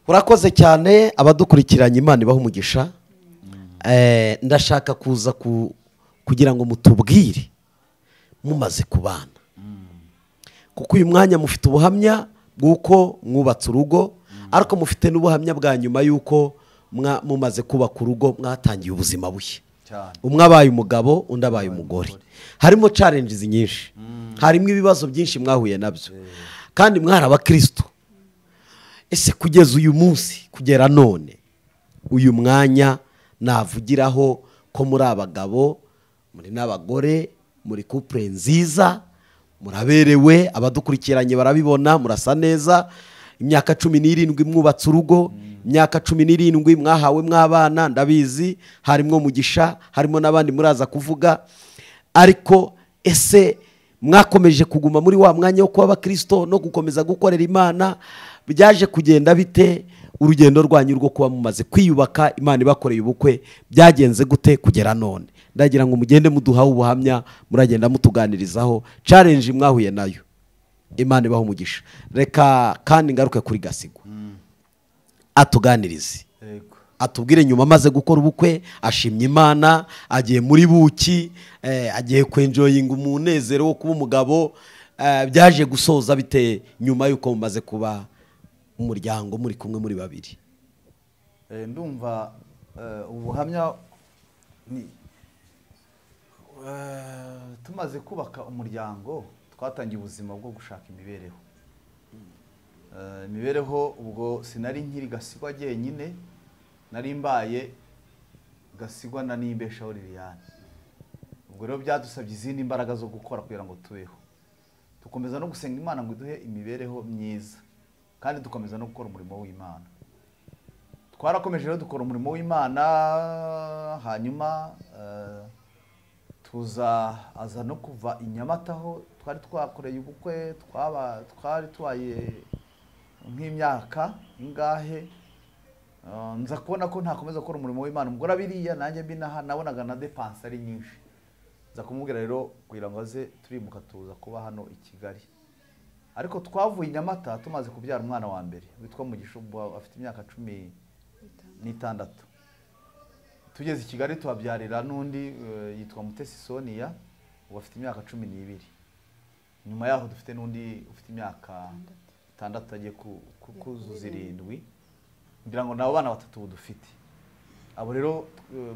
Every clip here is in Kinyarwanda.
urakoze cyane abadukurikiranye, Imana ibaha umugisha. Ndashaka kuza kugira ngo mutubwire mumaze kubana, kuko uyu mwanya mufite ubuhamya bw'uko mwubatse urugo, ariko mufite n'ubuhamya bwa nyuma y'uko mumaze kubaka urugo mwatangiye ubuzima bushya. Umwe abaye umugabo, undi abaye umugore. Harimo challenges nyinshi, harimo ibibazo byinshi mwahuye nabyo, kandi mwari abakristo. Ese kugeza uyu munsi, kugera none, uyu mwanya navugiraho ko muri abagabo, muri n'abagore, muri couple nziza, muraberewe, abadukurikiranye barabibona, murasa neza. Imyaka 17 mwubatse urugo, imyaka 17 mwahawe mwabana, ndabizi harimo mugisha, harimo nabandi muraza kuvuga. Ariko ese mwakomeje kuguma muri wa mwanya wo kuba abakristo no gukomeza gukorera Imana? Byaje kugenda bite? Urugendo rwanyu rwo kuba mumaze kwiyubaka, Imana ibakoreye ubukwe, byagenze gute kugera none? Ndagira ngo mugende muduha ubuhamya, muragenda mutuganirizaho challenge mwahuye nayo. Imana ibaho umugisha. Reka kandi ngaruke kuri Gasigwa, atuganirize, atubwire nyuma amaze gukora ubukwe, ashimye Imana, agiye muri buki, agiye kwenjoyinga umunezero wo kuba umugabo. Byaje gusoza bite nyuma yuko mumaze kuba umuryango muri kumwe muri babiri? Ndumva ubuhamya ni tumaze kubaka umuryango, twatangiye ubuzima bwo gushaka imibereho. Imibereho ubwo sinari nkiri Gasigwa jyenyine, nari mbaye Gasigwa na Nimbeshaho Liliane. Ubwo rero byadusabye izindi imbaraga zo gukora kugira ngo tubeho. Dukomeza no gusenga Imana ngo iduhe imibereho myiza, kandi dukomeza no gukora umurimo w'Imana. Twarakomeje rero dukora umurimo w'Imana, hanyuma aza no kuva i Nyamata aho twari twakoreye ubukwe. Twari tubaye nk'imyaka ingahe, nza kubona ko ntakomeza gukora umurimo w'Imana. Umugore biriya nanjye mbinaha nabonaga na dépense ari nyinshi, nza kumubwira rero kugira ngo aze turimuka tuza kuba hano i Kigali. Ariko twavuye i Nyamata tumaze kubyara umwana wa mbere witwa Mugisha, afite imyaka 16. Tugeze i Kigali tuhabyarira n'undi yitwa Mutesi Sonia, afite imyaka 12. Nyuma yaho dufite n'undi ufite imyaka 6 agiye kuzuza 7. Ngira ngo nabo bana batatu dufite. Abo rero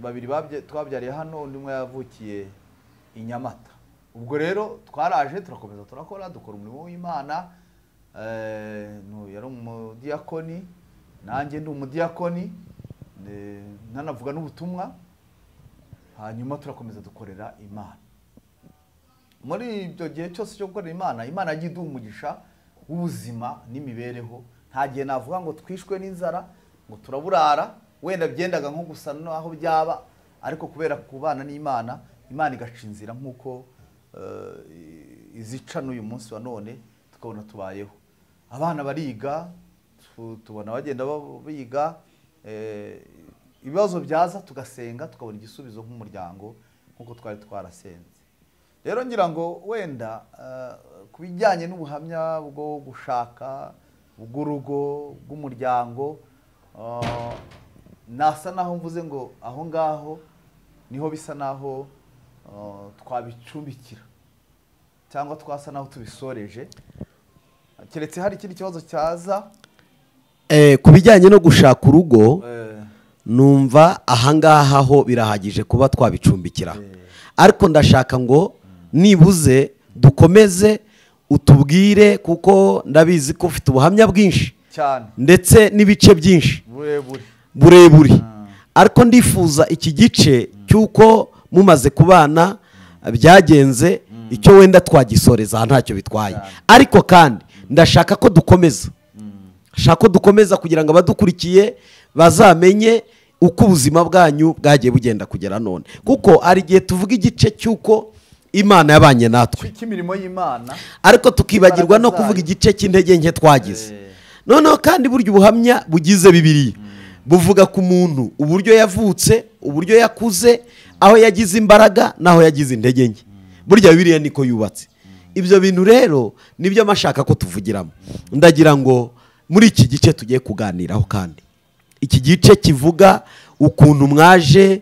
babiri twabyariye hano, undi umwe yavukiye i Nyamata. Ubwo rero twaraje turakomeza turakora, dukora umurimo w'Imana. Yari umudiyakoni, nanjye ndi umudiyakoni, nanavuga n'ubutumwa. Hanyuma turakomeza dukorera Imana. Muri ibyo gihe cyose cyo gukorera Imana, Imana yagiye iduha umugisha w'ubuzima n'imibereho. Nta gihe navuga ngo twishwe n'inzara, ngo turaburara, wenda byendaga nko gusa naho byaba, ariko kubera kubana n'Imana, Imana igaca inzira nk'uko izica n'uyu munsi wa none, tukabona tubayeho. Abana bariga, tubona bagenda biga, ibibazo byaza tugasenga, tukabona igisubizo nk'umuryango nk'uko twari twarasenze. Rero ngira ngo wenda kubijyanye n'ubuhamya bwo gushaka, bw'urugo, bw'umuryango, nasa naho mvuze ngo aho ngaho niho bisa naho twabicumbikira, cyangwa twasa naho tubisoreje, keretse hari ikindi kibazo cyaza. Kubijyanye no gushaka urugo, numva ahangaha ho birahagije kuba twabicumbikira. Ariko ndashaka ngo nibuze dukomeze utubwire, kuko ndabizi ko ufite ubuhamya bwinshi cyane ndetse n'ibice byinshi burebure. Ariko ndifuza iki gice cyuko mumaze kubana byagenze, icyo wenda twagisoreza ntacyo bitwaye. Ariko kandi ndashaka ko dukomeza kugira ngo abadukurikiye bazamenye uko ubuzima bwanyu bwagiye bugenda kugera none, kuko ari gihe tuvuga igice cyuko Imana yabanye natwe cy'imirimo y'Imana, ariko tukibagirwa no kuvuga igice cy'intege nke twagize. Noneho kandi buryo ubuhamya bugize Bibiliya buvuga ku muntu uburyo yavutse, uburyo yakuze, aho yagize imbaraga naho yagize intege nke. Burya Bibiliya niko yubatse. Ibyo bintu rero nibyo mashaka ko tuvugiramo. Ndagira ngo muri iki gice tugiye kuganiraho. Kandi iki gice kivuga ukuntu mwaje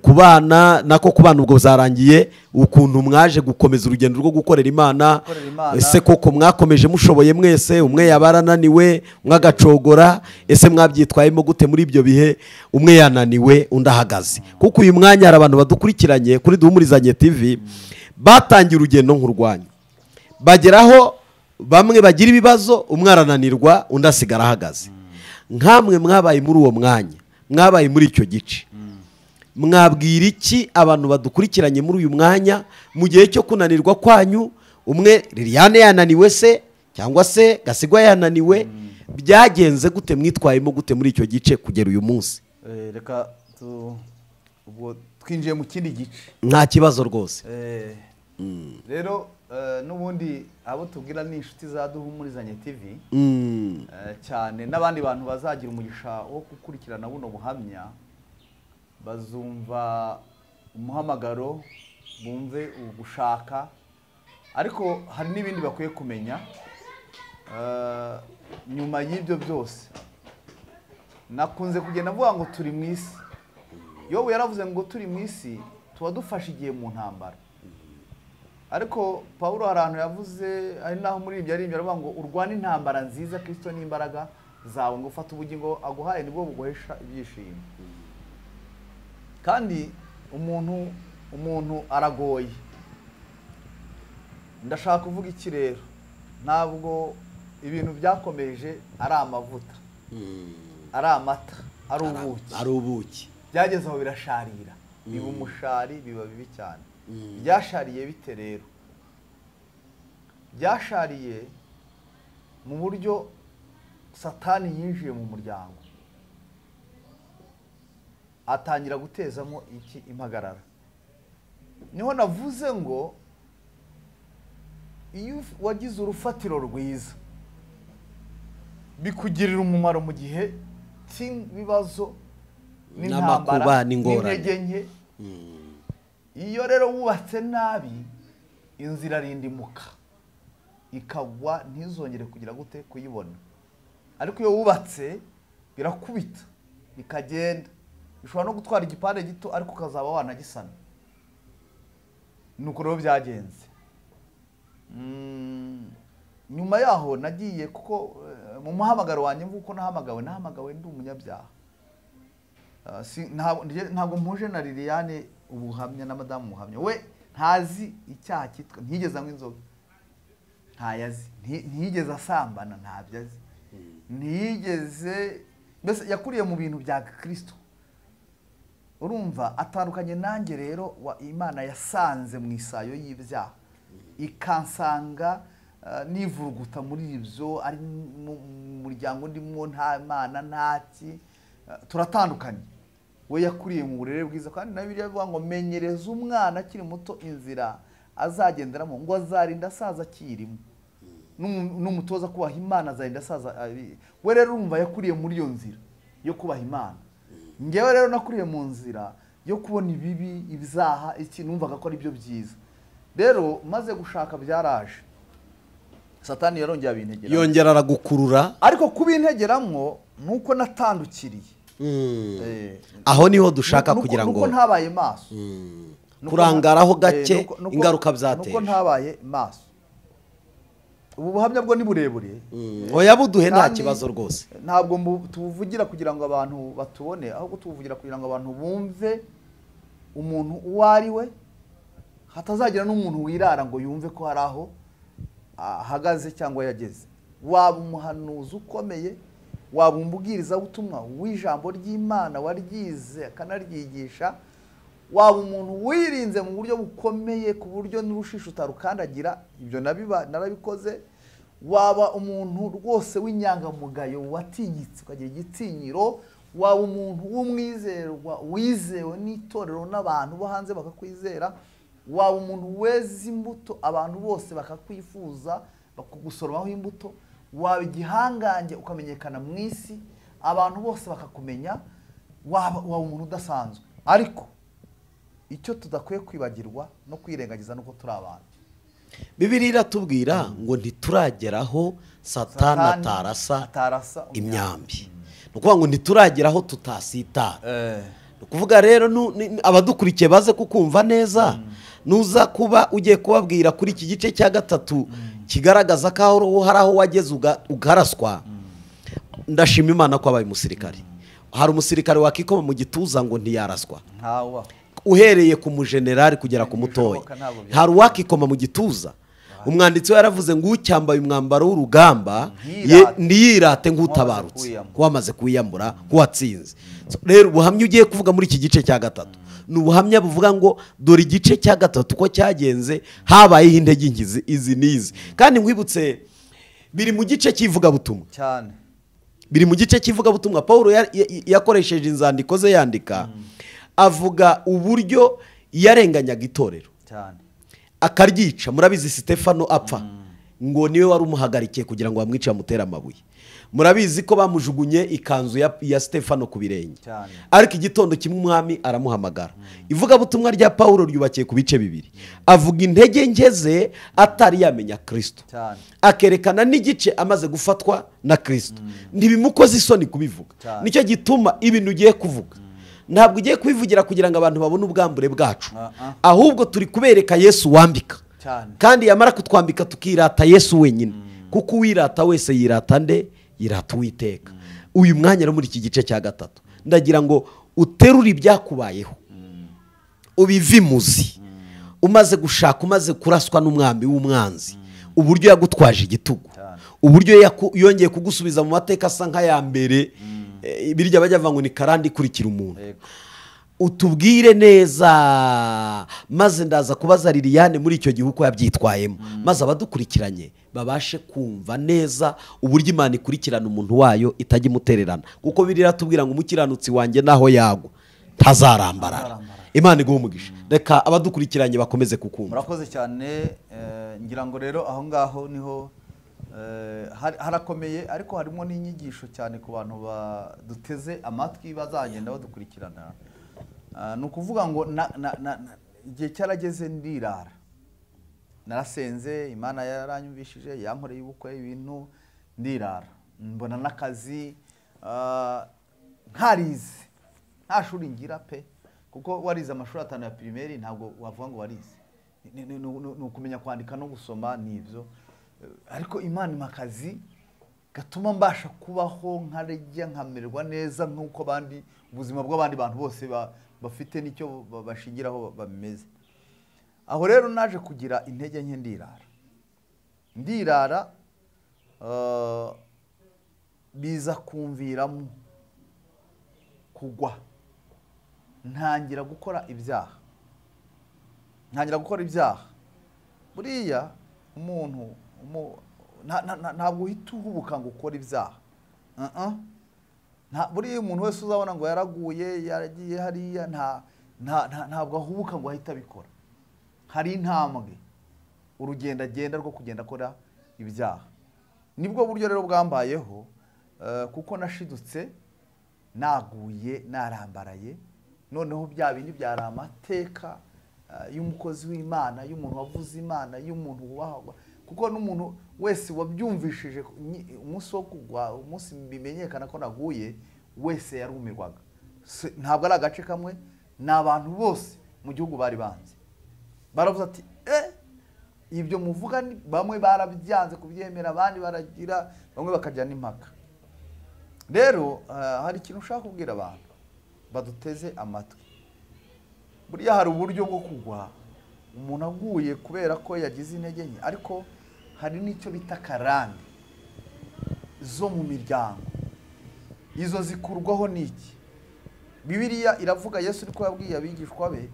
kubana nako kubana ubwo zarangiye, ukuntu mwaje gukomeza urugendo rwo gukorera Imana. Ese koko mwakomeje mushoboye mwese, umwe yabarananiwe umwe agacogora, ese mwabyitwayemo gute muri ibyo bihe umwe yananiwe undi ahagaze? Kuko uyu mwanya hari abantu badukurikiranye kuri Duhumurizanye TV batangiye urugendo nk'urwanyu, bageraho bamwe bagira ibibazo, umwe arananirwa undi asigara ahagaze. Nkamwe mwabaye muri uwo mwanya, mwabaye muri icyo gice, mwabwira iki abantu badukurikiranye muri uyu mwanya mu gihe cyo kunanirwa kwanyu? Umwe Liliane yananiwe se cyangwa se Gasigwa yananiwe, byagenze gute, mwitwayemo gute muri icyo gice kugera uyu munsi? Reka ubwo twinjiye mu kindi gice, nta kibazo rwose. Rero n'ubundi abo tubwira ni inshuti za Duhumurizanye TV cyane, n'abandi bantu bazagira umugisha wo gukurikirana buno buhamya, bazumva umuhamagaro, bumve ugushaka, ariko hari n'ibindi bakwiye kumenya nyuma y'ibyo byose. Nakunze kugenda mvuga ngo turi mu isi. Yobu yaravuze ngo turi mu isi tuba dufashe igihe mu ntambara, ariko Pawulo hari ahantu yavuze, ari naho muri ibyo ari aravuga ngo urwane intambara nziza, Kristo n'imbaraga zawe, ngo ufate ubugingo aguhaye nibwo buguhesha ibyishimo. Kandi umuntu aragoye. Ndashaka kuvuga iki rero? Ntabwo ibintu byakomeje ari amavuta, ari amata, ari ubuki. Byageze aho birasharira, biba umushari, biba bibi cyane. Byashariye bite rero? Byashariye mu buryo Satani yinjiye mu muryango, atangira gutezamo iki impagarara. Niho navuze ngo iyo wagize urufatiro rwiza bikugirira umumaro mu gihe cy'ibibazo n'intambara n'intege nke. Iyo rero wubatse nabi, inzira rindimuka ikagwa, ntizongere kugira gute kuyibona. Ariko iyo wubatse birakubita bikagenda, bishobora no gutwara igipande gito ariko ukazaba wanagisana. Nuko rero byagenze. Nyuma yaho nagiye, kuko mu muhamagaro wanjye mvuko nahamagawe ndi umunyabyaha. Ntabwo mpuje na Liliane ubuhamya na madamu muhamya. We ntazi icyaha cyitwa, ntiyigeze anywa inzoga, ntayazi, ntiyigeze asambana, ntabyo azi, ntiyigeze, mbese yakuriye mu bintu bya Kristo. Urumva atandukanye nanjye rero. Imana yasanze mu isayo y'ibyaha, ikansanga nivuruguta muri ibyo, ari mu muryango ndimo nta Imana ntaki, turatandukanye. We yakuriye mu burere bwiza, kandi na Bibiliya ivuga ngo menyereza umwana akiri muto inzira azagenderamo, ngo azarinda asaza akirimo. N'umutoza kubaha Imana azarinda asaza. We rero urumva yakuriye muri iyo nzira yo kubaha Imana. Ngewe rero nakuriye mu nzira yo kubona ibibi, ibyaha, iki numvaga ko ari byo byiza. Rero maze gushaka byaraje, Satani yarongera abintegeramo, yongera aragukurura, ariko kubintegeramwo nuko natandukiriye. Aho niho dushaka kugira ngo nuko ntabaye maso, kurangaraho gake ingaruka byateye. Nuko ntabaye maso. Ubu buhamya bwo ni burebure, oya buduhe nta kibazo rwose. Ntabwo tuvugira kugira ngo abantu batubone, ahubwo tuvugira kugira ngo abantu bumve umuntu uwo ari we, hatazagira n'umuntu wirara ngo yumve ko hari aho ahagaze cyangwa yageze. Waba umuhanuzi ukomeye, waba umubwiriza butumwa w'ijambo ry'Imana waryize akanaryigisha, waba umuntu wirinze mu buryo bukomeye ku buryo n'urushisho utarukandagira, ibyo narabikoze. Waba umuntu rwose w'inyangamugayo watinyitse ukagira igitinyiro, waba umuntu w'umwizerwa wizewe n'itorero n'abantu bo hanze bakakwizera, waba umuntu weza imbuto abantu bose bakakwifuza bakugusoromaho imbuto, waba igihangange ukamenyekana mu isi abantu bose bakakumenya, waba umuntu udasanzwe. Ariko icyo tudakwiye kwibagirwa no kwirengagiza nuko turi abantu. Bibiliya iratubwira ngo ntiturageraho satani atarasa imyambi. Ni ukuvuga ngo ntiturageraho tutasitara. Ni ukuvuga rero abadukurikiye baze kukumva neza, nuza kuba ugiye kubabwira kuri iki gice cya gatatu kigaragaza ko hari aho wageze ugaraswa, ndashima Imana ko abaye umusirikare. Hari umusirikare wakikoma mu gituza ngo ntiyaraswa, uhereye ku mujenerali kugera ku mutoya. Hari uwakikoma mu gituza. Umwanditsi we yaravuze ngo ucyambaye umwambaro w'urugamba ntiyirate nk'utabarutse, wamaze kuwiyambura nk'uwatsinze. Rero ubuhamya ugiye kuvuga muri iki gice cya gatatu ni ubuhamya buvuga ngo dore igice cya gatatu ko cyagenze, habayeho intege nke izi n'izi. Kandi nkwibutse biri mu gice cy'ivugabutumwa cyane, biri mu gice cy'ivugabutumwa. Paulo yakoresheje inzandiko ze yandika, avuga uburyo yarenganyaga itorero cyane, akaryica. Murabizi Stefano apfa, ngo niwe wari umuhagarikiye kugira ngo bamwice bamutere amabuye. Murabizi ko bamujugunye ikanzu ya Stefano ku birenge, ariko igitondo kimwe umwami aramuhamagara. Ivugabutumwa rya Paulo ryubakiye ku bice bibiri. Avuga intege nke ze atari yamenya Kristo, akerekana n'igice amaze gufatwa na Kristo. Ntibimukoze isoni kubivuga. Nicyo gituma ibintu ugiye kuvuga ntabwo ugiye kubivugira kugira ngo abantu babone ubwambure bwacu, ahubwo turi kubereka Yesu wambika. Kandi yamara kutwambika tukirata Yesu wenyine, kuko uwirata wese yirata nde? Yirata Uwiteka. Uyu mwanya rero muri iki gice cya gatatu ndagira ngo uterure ibyakubayeho, ubivimuzi. Umaze gushaka, umaze kuraswa n'umwambi w'umwanzi, uburyo yagutwaje igitugu, uburyo yongeye kugusubiza mu mateka asa nk'aya mbere, birya bajya bavuga ngo ni karandi ikurikira umuntu. Utubwire neza, maze ndaza kubaza Liliane muri icyo gihe uko yabyitwayemo, maze abadukurikiranye babashe kumva neza uburyo Imana ikurikirana umuntu wayo itajya imutererana. Kuko Bibiliya tubwira ngo umukiranutsi wanjye naho yagwa ntazarambarara. Imana iguhe umugisha. Reka abadukurikiranye bakomeze kukumva. Murakoze cyane. Ngira ngo rero aho ngaho niho harakomeye, ariko harimo n'inyigisho cyane ku bantu baduteze amatwi bazagenda badukurikirana. Ni ukuvuga ngo igihe cyarageze ndirara, narasenze, Imana yaranyumvishije, yankoreye ubukwe, ibintu ndirara, mbona n'akazi, ntarize, nta shuri ngira pe, kuko warize amashuri 5 ya primaire ntabwo wavuga ngo warize. Ni ukumenya kwandika no gusoma n'ibyo, ariko Imana imakazi gatuma mbasha kubaho nkarejya nkamererwa neza nk'uko bandi ubuzima bw'abandi bantu bose bafite nicyo bashingiraho bameze. Aho rero naje kugira intege nke ndirara, biza kumviramo kugwa, ntangira gukora ibyaha. Buriya umuntu ntabwo uhita uhubuka ngo ukora ibyaha. Buriya umuntu wese uzabona ngo yaraguye, yaragiye hariya, ntabwo ahubuka ngo ahita abikora. Hari intambwe, urugendo agenda rwo kugenda akora ibyaha. Nibwo buryo rero bwambayeho, kuko nashidutse, naguye, narambaraye, noneho bya bindi byari amateka y'umukozi w'Imana, y'umuntu wavuze Imana, y'umuntu wubahwa. Kuko n'umuntu wese wabyumvishije umunsi wo kugwa, umunsi bimenyekana ko naguye, wese yarumirwaga. Ntabwo ari agace kamwe, n'abantu bose mu gihugu bari banze. Baravuze ati ibyo muvuga, bamwe barabyanze kubyemera, abandi baragira, bamwe bakajya n'impaka. Rero hari ikintu ushaka kubwira abantu baduteze amatwi. Buriya hari uburyo bwo kugwa, umuntu aguye kubera ko yagize intege nke, ariko hari n'icyo bita karande zo mu miryango. Izo zikurwaho n'iki? Bibiliya iravuga, Yesu ariko yabwiye abigishwa be,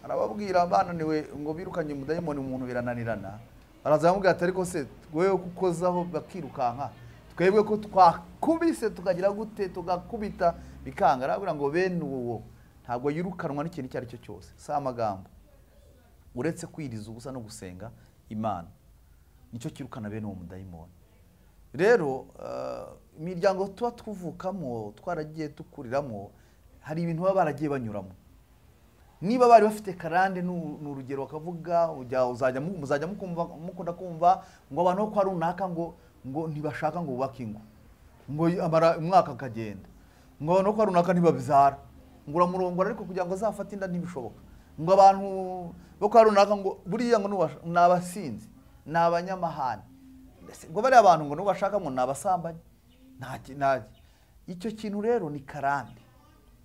arababwira bananiwe ngo birukanye umudayimoni umuntu birananirana, arazamubwira ati ariko se wewe kukozaho bakirukanka, twebwe ko twakubise tukagira gute, tugakubita bikanga. Arabwira ngo bene uwo ntabwo yirukanwa n'ikintu icyo ari cyo cyose, si amagambo, uretse kwiriza ubusa no gusenga Imana, nicyo kirukana bene uwo mudayimoni. Rero imiryango tuba twuvukamo, twaragiye tukuriramo, hari ibintu baba baragiye banyuramo. niba bari bafite karande n'urugero bakavuga muzajya mukunda kumva ngo abantu bo kwa runaka ngo ntibashaka ngo bubake ingo, ngo amara umwaka akagenda, ngo abantu bo kwa runaka ntibabyara, ngo uramurongora ariko kugira ngo azafate inda ntibishoboka, ngo abantu bo kwa runaka ngo buriya ngo ni abasinzi, ni abanyamahane, ngo bariya abantu ngo nubashakamo ni abasambanyi. Icyo kintu rero ni karande.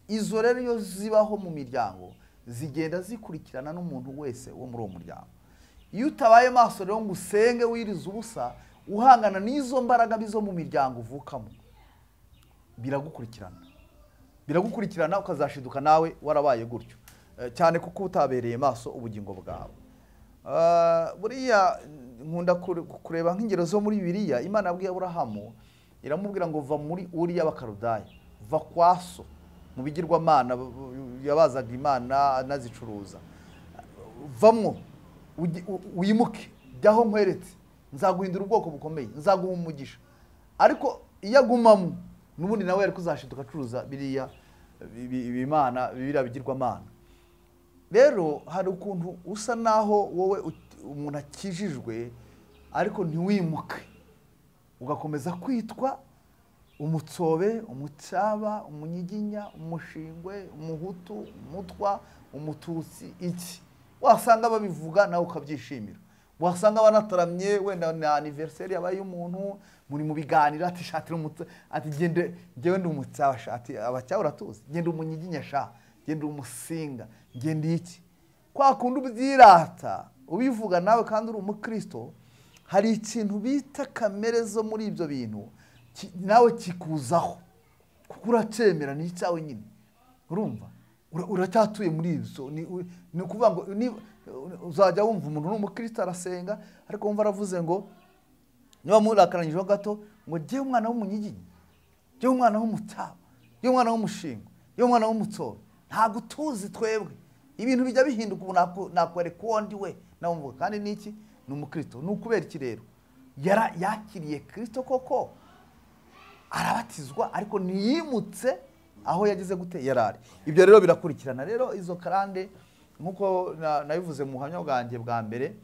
Izo rero iyo zibaho mu miryango zigenda zikurikirana n'umuntu wese wo muri uwo muryango. Iyo utabaye maso rero ngo usenge wiriza ubusa uhangana n'izo mbaraga bizo mu miryango uvukamo, biragukurikirana ukazashiduka nawe warabaye gutyo, cyane kuko utabereye maso ubugingo bwawe. Buriya nkunda kureba nk'ingero zo muri Bibiliya. Imana yabwiye Aburahamu, iramubwira ngo va muri Uri y'Abakaludaya, va kwa so mu bigirwamana yabazaga Imana anazicuruza, vamwo wimuke jyaho nkweretse, nzaguhindura ubwoko bukomeye, nzaguha umugisha. Ariko iyo agumamo n'ubundi nawe yari kuzashiduka acuruza biriya bigirwamana. Rero hari ukuntu usa naho wowe umuntu akijijwe ariko ntiwimuke, ugakomeza kwitwa umutsobe, umucaba, umunyiginya, umushingwe, umuhutu, umutwa, umututsi, iki. Wasanga babivuga nawe ukabyishimira, wasanga banataramye wenda na anniversaire yabaye umuntu muri mu biganiro ati shatira ati gende ngewe ndi umucaba shati abacyawe uratuzi, gende umunyiginya sha, gende umusinga, gende iki. Kwa kundi ubyirata ubivuga nawe kandi uri umukristo, hari ikintu bita kamere zo muri ibyo bintu nawe kikuzaho kuko uracemera n'icyawe nyine. Urumva uracyatuye muri ibyo, ni ukuvuga ngo uzajya wumva umuntu n'umukristo arasenga ariko wumva aravuze ngo niba murakaranyijeho gato ngo jye umwana w'umunyiginya, jye umwana w'umutaba, jye umwana w'umushinga, jye umwana w'umutsobe, ntabwo tuzi twebwe. Ibintu bijya bihinduka, ubu nakwereka uwo ndi we nawe mvuga kandi niki ni umukristo. Ni ukubera iki rero? Yakiriye Kristo koko arabatizwa ariko ntiyimutse aho yageze gute yarari. Ibyo rero birakurikirana. Rero izo karande nkuko nabivuze mu buhamya bwanjye bwa mbere,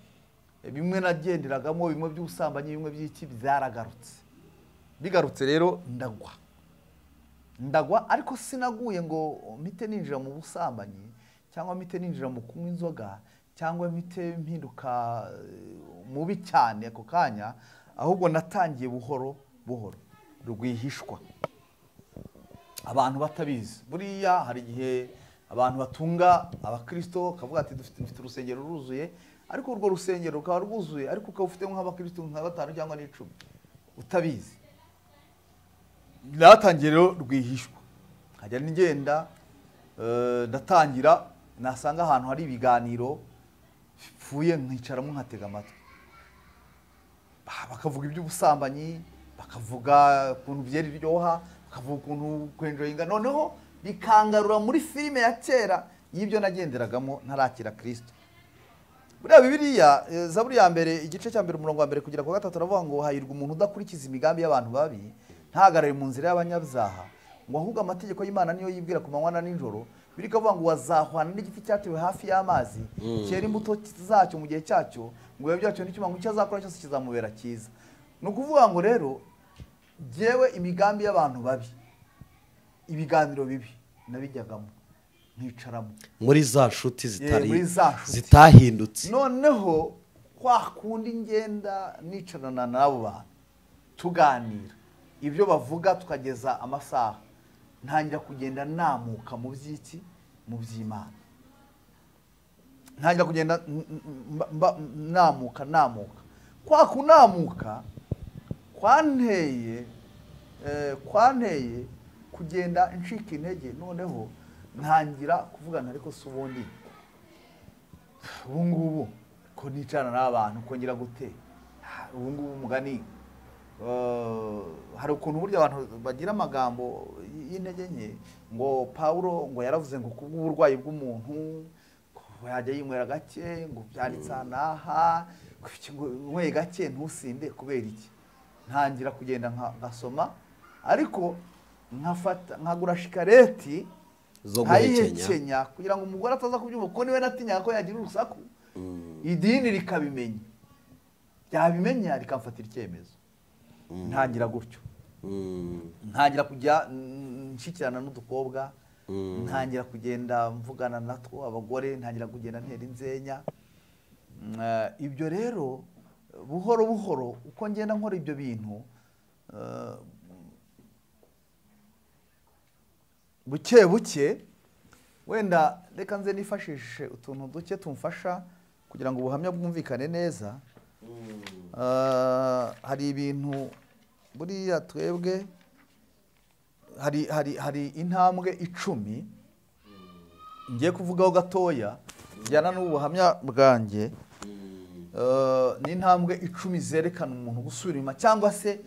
bimwe nagenderagamo, bimwe by'ubusambanyi, bimwe by'iki byaragarutse. Bigarutse rero ndagwa ariko sinaguye ngo mpite ninjira mu busambanyi cyangwa mpite ninjira mu kunywa inzoga cyangwa mpite mpinduka mubi cyane ako kanya, ahubwo natangiye buhoro buhoro, rwihishwa abantu batabizi. Buriya hari igihe abantu batunga abakristo kavuga ati dufite urusengero ruzuye, ariko urwo rusengero rukaba rwuzuye ariko ukaba ufite nk'abakristo nka 5 cyangwa 10 utabizi. Natangiye rero rwihishwa, nkajya ngenda ndatangira nasanga ahantu hari ibiganiro pfuye nkicaramo nkatega amatwi, bakavuga iby'ubusambanyi, bakavuga ukuntu byeri biryoha, bakavuga ukuntu kwenjoyinga, noneho bikangarura muri filime ya kera y'ibyo nagenderagamo ntarakira Kristo. Buriya Bibiliya Zaburi ya mbere igice cya mbere umurongo wa mbere kugera ku 3 aravuga ngo hahirwa umuntu udakurikiza imigambi y'abantu babi, ntahagarare mu nzira y'abanyabyaha, ngo ahubwo amategeko y'Imana niyo yibwira ku manywa na nijoro. Birikavuga ngo wazahwana n'igiti cyatewe hafi y'amazi, cyera imbuto zacyo mu gihe cyacyo, ngo bibe byacyo n'icyo ngo icyo azakora cyose kizamubera cyiza. Ni ukuvuga ngo rero jewe imigambi y'abantu babi, ibiganiro bibi nabijyagamo nkicaramo muri za nshuti zitahindutse. Noneho kwa kundi ngenda nicarana nabo bantu tuganira ibyo bavuga tukageza amasaha, ntangira kugenda namuka mu by'iki, mu by'Imana. Ntangira kugenda namuka. Kwa kunamuka kwanteye kugenda nshika intege. Noneho ntangira kuvugana ariko se ubundi ubu ngubu ko nicarana n'abantu ko ngira gute, ubu ngubu umugani hari ukuntu burya abantu bagira amagambo y'intege nke, ngo Paulo ngo yaravuze ngo kubw'uburwayi bw'umuntu yajya yinywera gake, ngo byanditse anaha nkwe gake ntusinde. Kubera iki? Ntangira kugenda ngasoma ariko nkagura shikareti zo guhekenya nkayihekenya kugira ngo umugore ataza kubyumva kuko niwe natinyaga ko yagira urusaku idini rikabimenya ryabimenya rikamfatira icyemezo ntangira gutyo ntangira kujya nshyikirana n'udukobwa ntangira kugenda mvugana natwo abagore ntangira kugenda ntera inzenya ibyo rero buhoro buhoro uko ngenda nkora ibyo bintu buke buke wenda reka nze nifashishe utuntu duke tumfasha kugira ngo ubuhamya bwumvikane neza hari ibintu buriya twebwe hari intambwe 10 ngiye kuvugaho gatoya bijyana n'ubuhamya bwanjye ni intambwe 10 zerekana umuntu gusubira inyuma cyangwa se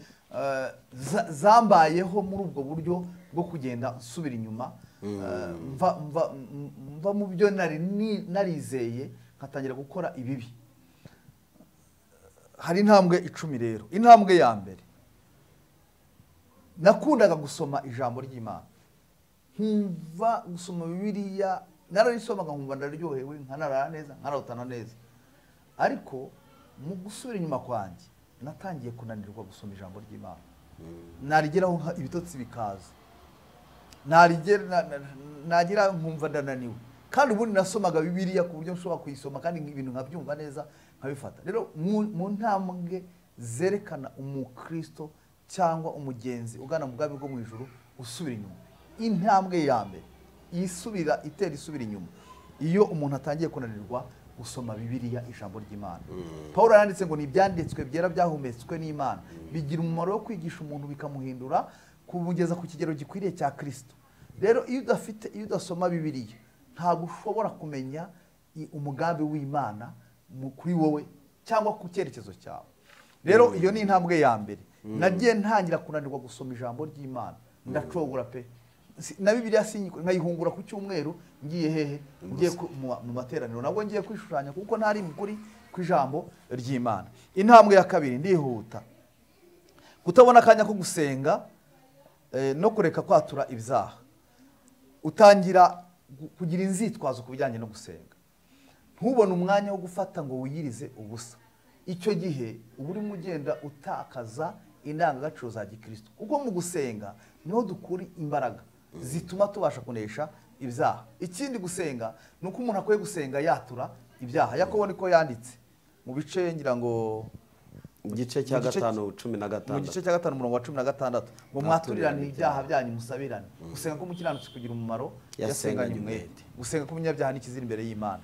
zambayeho muri ubwo buryo bwo kugenda nsubira inyuma mva mu byo narizeye nkatangira gukora ibibi. Hari intambwe 10 rero. Intambwe ya mbere nakundaga gusoma ijambo ry'Imana, nkumva gusoma Bibiliya, nararisomaga nkumva ndaryohewe, nkanarara neza, nkarotana neza. Ariko mu gusubira inyuma kwanjye natangiye kunanirwa gusoma ijambo ry'Imana. Narigeraho ibitotsi bikaza, nagira nkumva ndananiwe, kandi ubundi nasomaga Bibiliya ku buryo nshobora kuyisoma kandi ibintu nkabyumva neza nkabifata. Rero mu ntambwe zerekana umukristo cyangwa umugenzi ugana mu bwami bwo mu ijuru usubira inyuma, intambwe ya mbere itera isubira inyuma iyo umuntu atangiye kunanirwa gusoma Bibiliya, ijambo ry'Imana. Paulo yanditse ngo nibyanditswe byera byahumetswe n'Imana bigira umumaro wo kwigisha umuntu bikamuhindura kumugeza ku kigero gikwiriye cya Kristo. Rero iyo udasoma Bibiliya ntabwo ushobora kumenya umugambi w'Imana kuri wowe cyangwa ku cyerekezo cyawe. Rero iyo ni intambwe ya mbere. Nagiye ntangira kunanirwa gusoma ijambo ry'Imana, ndacogora pe na Bibiliya nkayihungura ku cyumweru, ngiye hehe, ngiye mu materaniro, nabwo ngiye kwishushanya kuko ntari mukuri ku ijambo ry'Imana. Intambwe ya kabiri, ndihuta, kutabona akanya ko gusenga no kureka kwatura ibyaha. Utangira kugira inzitwazo ku bijyanye no gusenga, ntubone umwanya wo gufata ngo wiyirize ubusa. Icyo gihe uba urimo ugenda utakaza indangagaciro za gikristo, kuko mu gusenga niho dukura imbaraga zituma tubasha kunesha ibyaha. Ikindi gusenga ni uko umuntu akwiye gusenga yatura ibyaha. Yakobo niko yanditse mu bice ngira ngo mu gice cya 5:16, mu gice cya 5 umurongo wa 16, ngo mwaturirane ibyaha byanyu musabirane. Gusenga ko mukiranutse kugira umumaro yasenganye umwete. Gusenga ko umunyabyaha n'ikizira imbere y'Imana.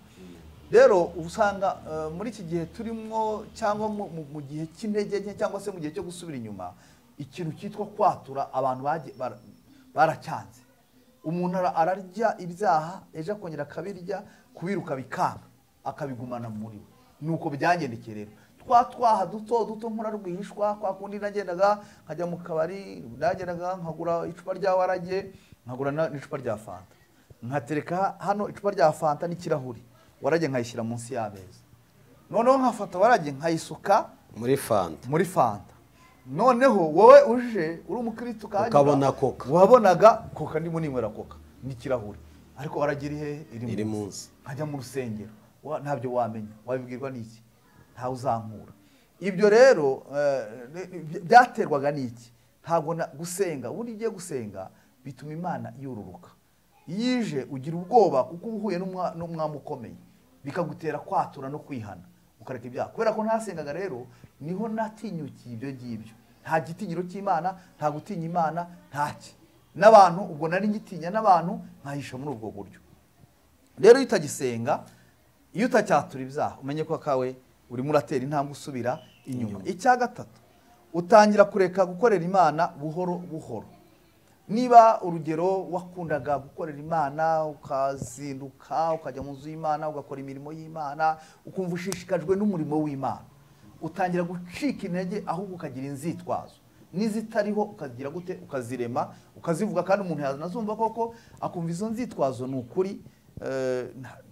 Rero usanga muri iki gihe turimo cyangwa mu gihe cy'intege nke cyangwa se mu gihe cyo gusubira inyuma, ikintu cyitwa kwatura abantu baracyanze. Umuntu ararya ibyaha ejo akongera akabirya, kubiruka bikanga akabigumana muri we. Nuko byangendekeye rero. Twaha duto nkora rwihishwa, kwa kundi nagendaga nkajya mu kabari, nagendaga nkagura icupa rya warage, nkagura n'icupa rya fanta, nkatereka hano icupa rya fanta n'ikirahuri, warage nkayishyira munsi y'ameza. Noneho nkafata warage nkayisuka muri fanta. Noneho wowe uje uri umukristo ukabona koka, wabonaga koka ndimo ninywera koka n'ikirahuri, ariko waragira he iri munsi. Nkajya mu rusengero, ntabyo wamenya, wabibwirwa n'iki? Ntawe uzankura. Ibyo rero byaterwaga n'iki? Ntabwo gusenga, ubundi igiye gusenga bituma Imana yururuka. Yije ugira ubwoba kuko uhuye n'umwami ukomeye, bikagutera kwatura no kwihana ukareka ibyaha. Kubera ko ntasengaga rero niho natinyukiye ibyo ngibyo. Nta gitinyiro cy'Imana, nta gutinya Imana, ntaki. N'abantu ubwo nari ngitinya n'abantu nkahisha muri ubwo buryo. Rero iyo utagisenga, iyo utacyatura ibyaha, umenye ko kawe urimo uratera intambwe usubira inyuma. Icya gatatu, utangira kureka gukorera Imana buhoro buhoro. Niba urugero wakundaga gukorera Imana, ukazinduka ukajya mu nzu y'Imana, ugakora imirimo y'Imana, ukumva ushishikajwe n'umurimo w'Imana, utangira gucika intege, ahubwo ukagira inzitwazo n'izitariho ukagira gute, ukazirema, ukazivuga, kandi umuntu yazumva koko akumva izo nzitwazo ni ukuri.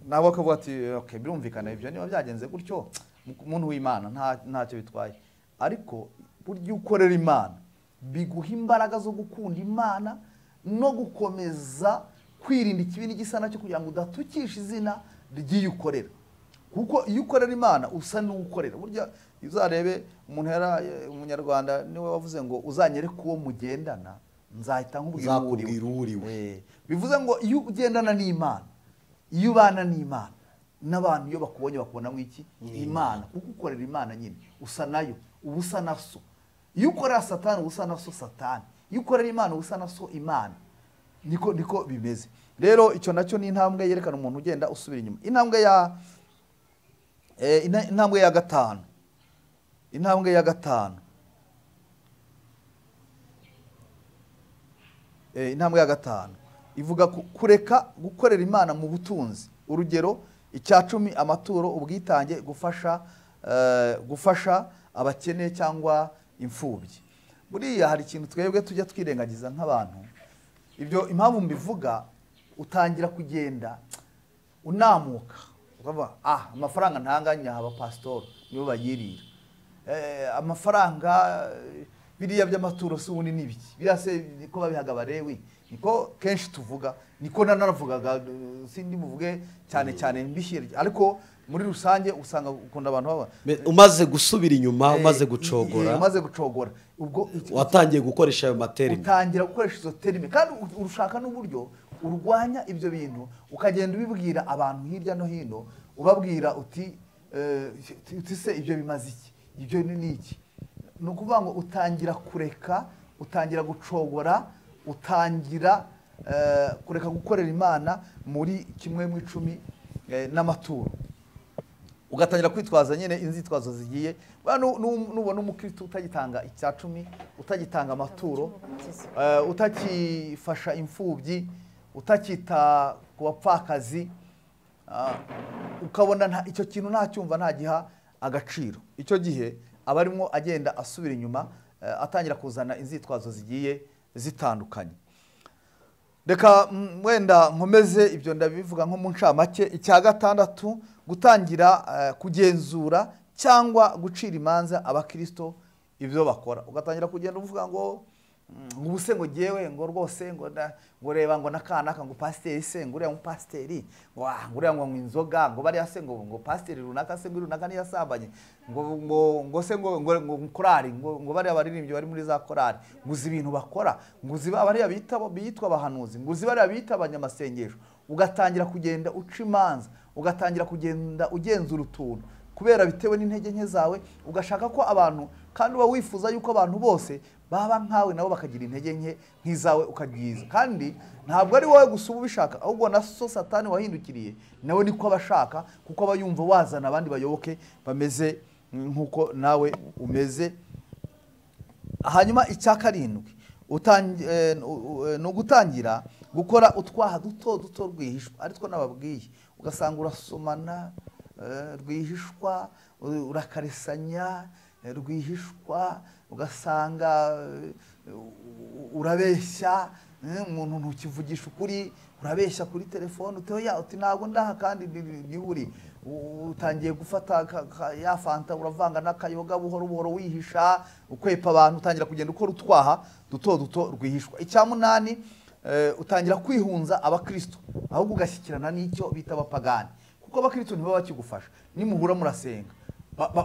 Nabo akavuga ati okay, birumvikana ibyo niba byagenze gutyo, umuntu w'Imana ntacyo bitwaye. Ariko buryo ukorera Imana biguha imbaraga zo gukunda Imana no gukomeza kwirinda ikibi n'igisa nacyo kugira ngo udatukisha izina ry'iyo ukorera, kuko iyo ukorera Imana usa n'ukorera. Burya uzarebe umuntu umunyarwanda niwe wavuze ngo uzanyereke uwo mugendana nzahita nkubwira uriwe. Bivuze ngo iyo ugendana n'Imana, iyo ubana n'Imana, n'abantu iyo bakubonye bakubonamo iki? Imana. Kuko ukorera Imana nyine usa nayo, uba usa na so. Iyo ukorera Satani usa na so Satani, iyo ukorera Imana usa na so Imana. Niko bimeze. Rero icyo nacyo ni intambwe yerekana umuntu ugenda usubira inyuma. Intambwe ya gatanu, intambwe ya gatanu, intambwe ya gatanu ivuga kureka gukorera Imana mu butunzi. Urugero, icya 10, amaturo, ubwitange, gufasha abakene cyangwa imfubyi. Buriya hari ikintu twebwe tujya twirengagiza nk'abantu. Ibyo impamvu mbivuga, utangira kugenda unamuka ukavuga amafaranga ntanganya aba pastor nibo bayirira, amafaranga biriya by'amaturo si ubundi nibiki birase niko babihaga barewi, niko kenshi tuvuga, niko nanavugaga, sindi muvuge cyane mbishyira, ariko muri rusange usanga ukunda abantu baba umaze gusubira inyuma, umaze gucogora, ubwo watangiye gukoresha ayo materime, utangira gukoresha izo terime, kandi urushaka n'uburyo urwanya ibyo bintu, ukagenda ubibwira abantu hirya no hino, ubabwira uti se ibyo bimaze iki, ibyo ni iki. Ni ukuvuga ngo utangira kureka, utangira gucogora, utangira kureka gukorera Imana muri 1/10 n'amaturo, ugatangira kwitwaza nyine inzitwazo zigiye. Nubona umukristo utagitanga icya 10, utagitanga amaturo, utakifasha imfubyi, utakita ku bapfakazi, ukabona icyo kintu ntacyumva, ntagiha agaciro, icyo gihe aba arimo agenda asubira inyuma, atangira kuzana inzitwazo zigiye zitandukanye. Reka wenda nkomeze ibyo ndabivuga nko mu ncamake. Icya 6, gutangira kugenzura cyangwa gucira imanza abakristo ibyo bakora. Ugatangira kugenda uvuga ngo ubuse ngo giyewe ngo rwose ngo reba ngo nakanaka ngo pasiteri se ngo uriya mu pasiteri ngo uriya ngo inzoga ngo bari ase ngo pasiteri runaka se ngo runaka niyasambanye ngo se ngo korari ngo bari abaririmbyi bari muri za korari, nguzi ibintu bakora, nguzi bari bitwa abahanuzi, nguzi bari bita abanyamasengesho. Ugatangira kugenda uca imanza, ugatangira kugenda ugenzura utuntu kubera bitewe n'intege nke zawe, ugashaka ko abantu, kandi uba wifuza yuko abantu bose baba nkawe nabo bakagira intege nke nk'izawe ukagiza. Kandi ntabwo ari wowe gusa ubishaka, ahubwo na so Satani wahindukiriye nawe niko abashaka, kuko aba yumva wazana abandi bayoboke bameze nkuko nawe umeze. Hanyuma icya 7, no gutangira gukora utwaha duto rwihishwa, ari two nababwiye. Ugasanga urasomana rwihishwa, urakaresanya rwihishwa, ugasanga urabeshya umuntu ntukivugisha ukuri, urabeshya kuri telefone, uti ntabwo ndaha kandi bihuri. Utangiye gufata ya fanta uravanga n'akayoga buhoro wihisha, ukwepa abantu, utangira kugenda ukora utwaha duto rwihishwa. Icya 8, utangira kwihunza abakristo, ahubwo ugashyikirana n'icyo bita abapagani, kuko abakristo nibo bakigufasha. Nimuhura murasenga,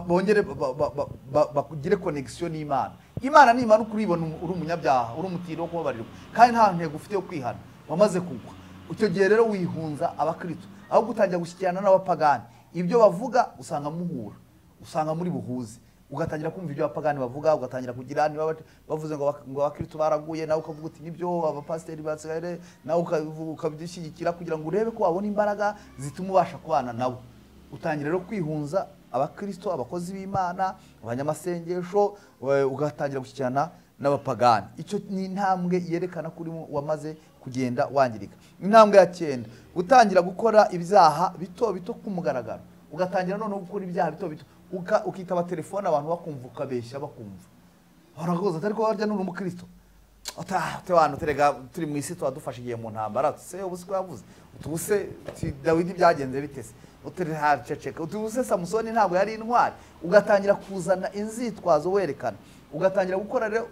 bongere bagire connection n'Imana. Imana ni Imana, ukuribona uri umunyabyaha, uri umutiro wo kubabarirwa, kandi nta ntego ufite yo kwihana, wamaze kugwa. Icyo gihe rero wihunza abakristo, ahubwo utangira gushyikirana n'abapagani. Ibyo bavuga usanga muhura, usanga muri buhuze, ugatangira kumva ibyo abapagani bavuga, ugatangira kugira niba bavuze ngo abakristo baraguye, nawe ukavuga uti nibyo abapasiteri basigare, nawe ukabyishyigikira kugira ngo urebe ko wabona imbaraga zituma ubasha kubana nabo. Utangira rero kwihunza abakristo, abakozi b'Imana, abanyamasengesho, ugatangira gushyikirana n'abapagani. Icyo ni intambwe yerekana kuri wamaze kugenda wangirika. Intambwe ya 9, gutangira gukora ibyaha bito ku mugaragaro. Ugatangira none gukora ibyaha bito ukitaba telefone abantu bakumva, ukabeshya bakumva. Baragoza atari ko barya n'uri umukristo. Abantu terega turi mu isi twadufashigiye mu ntambara, se ubusiko yavuze. Utubuse Dawidi byagenze bitese. Uterihaceceka. Utubuse Samusoni ntabwo yari intwari. Ugatangira kuzana inzitwazo werekana. Ugatangira gukora rero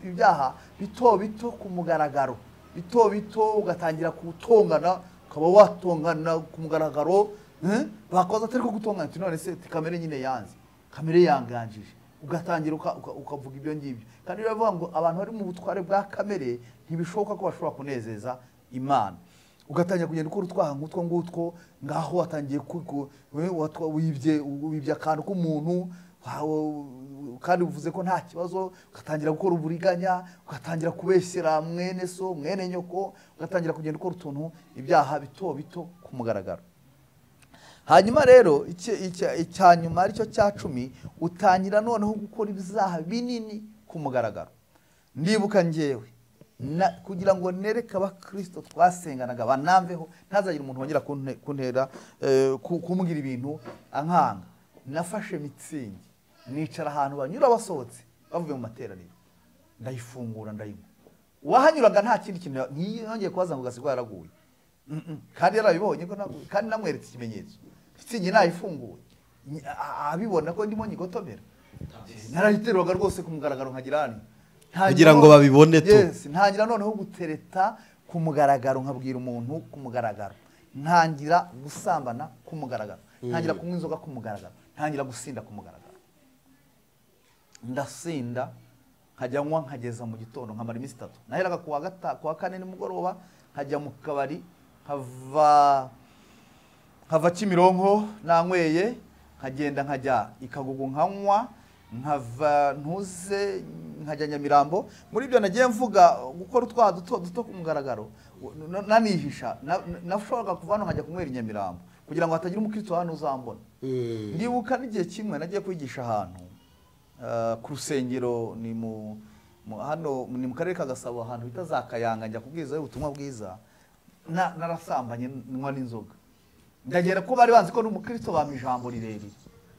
ibyaha bito ku mugaragaro. bito bito ugatangira kutongana ukaba watongana ku mugaragaro bakoza atari ko gutongana none se kamere nyine yanze kamere yanganjije ugatangira ukavuga ibyo ngibyo kandi biravuga ngo abantu bari mu butware bwa kamere ntibishoboka ko bashobora kunezeza Imana ugatangira kugenda ukora utwaha ngutwo ngaho watangiye wibye akantu k'umuntu kandi uvuze ko nta kibazo ugatangira gukora uburiganya ugatangira kubeshyera mwene so mwene nyoko ugatangira kugenda ukora utuntu ibyaha bito bito ku mugaragaro. Hanyuma rero icyanyuma aricyo cya 10 utangira noneho gukora ibyaha binini ku mugaragaro. Ndibuka ngewe kugira ngo nereke abakristo twasenganaga banamveho ntazagira umuntu wongera kuntera kumbwira ibintu ankanga. Nafashe mitsingi nicara ahantu banyura basohotse bavuye mu materaniro ndayifungura ndayinywa. Wahanyuraga nta kindi kintu ngiye kubaza ngo gasigwa yaraguye kandi yarabibonye ko kandi namweretse ikimenyetso mitsingi nayifunguye abibona ko ndimo nyigotomera narayiterwaga rwose ku mugaragaro nkagirani kugira ngo babibone tu. Yes, ntangira noneho gutereta ku mugaragaro nkabwira umuntu ku mugaragaro, ntangira gusambana ku mugaragaro, ntangira kunywa inzoga ku mugaragaro, ntangira gusinda ku mugaragaro. Ndasinda nkajya nywa nkageza mu gitondo nkamara iminsi 3. Naheraga kuwa kane nimugoroba nkajya mu kabari nkava Kimironko nanyweye nkagenda nkajya Ikagugu nkanywa nkava ntuze nkajya Nyamirambo. Muri ibyo nagiye mvuga gukora utwa duto ku mugaragaro nanihisha nashoboraga kuvana nkajya kunywera Nyamirambo kugira ngo hatagira umukristo hano uzambona. Ndibuka n'igihe kimwe nagiye kwigisha ahantu ku rusengero ni hano ni mu karere ka Gasabo ahantu bita za Kayanga njya kubwiza ubutumwa bwiza narasambanye nywa n'inzoga. Ndagera ko bari banzi ko n'umukristo bamijambo rirerire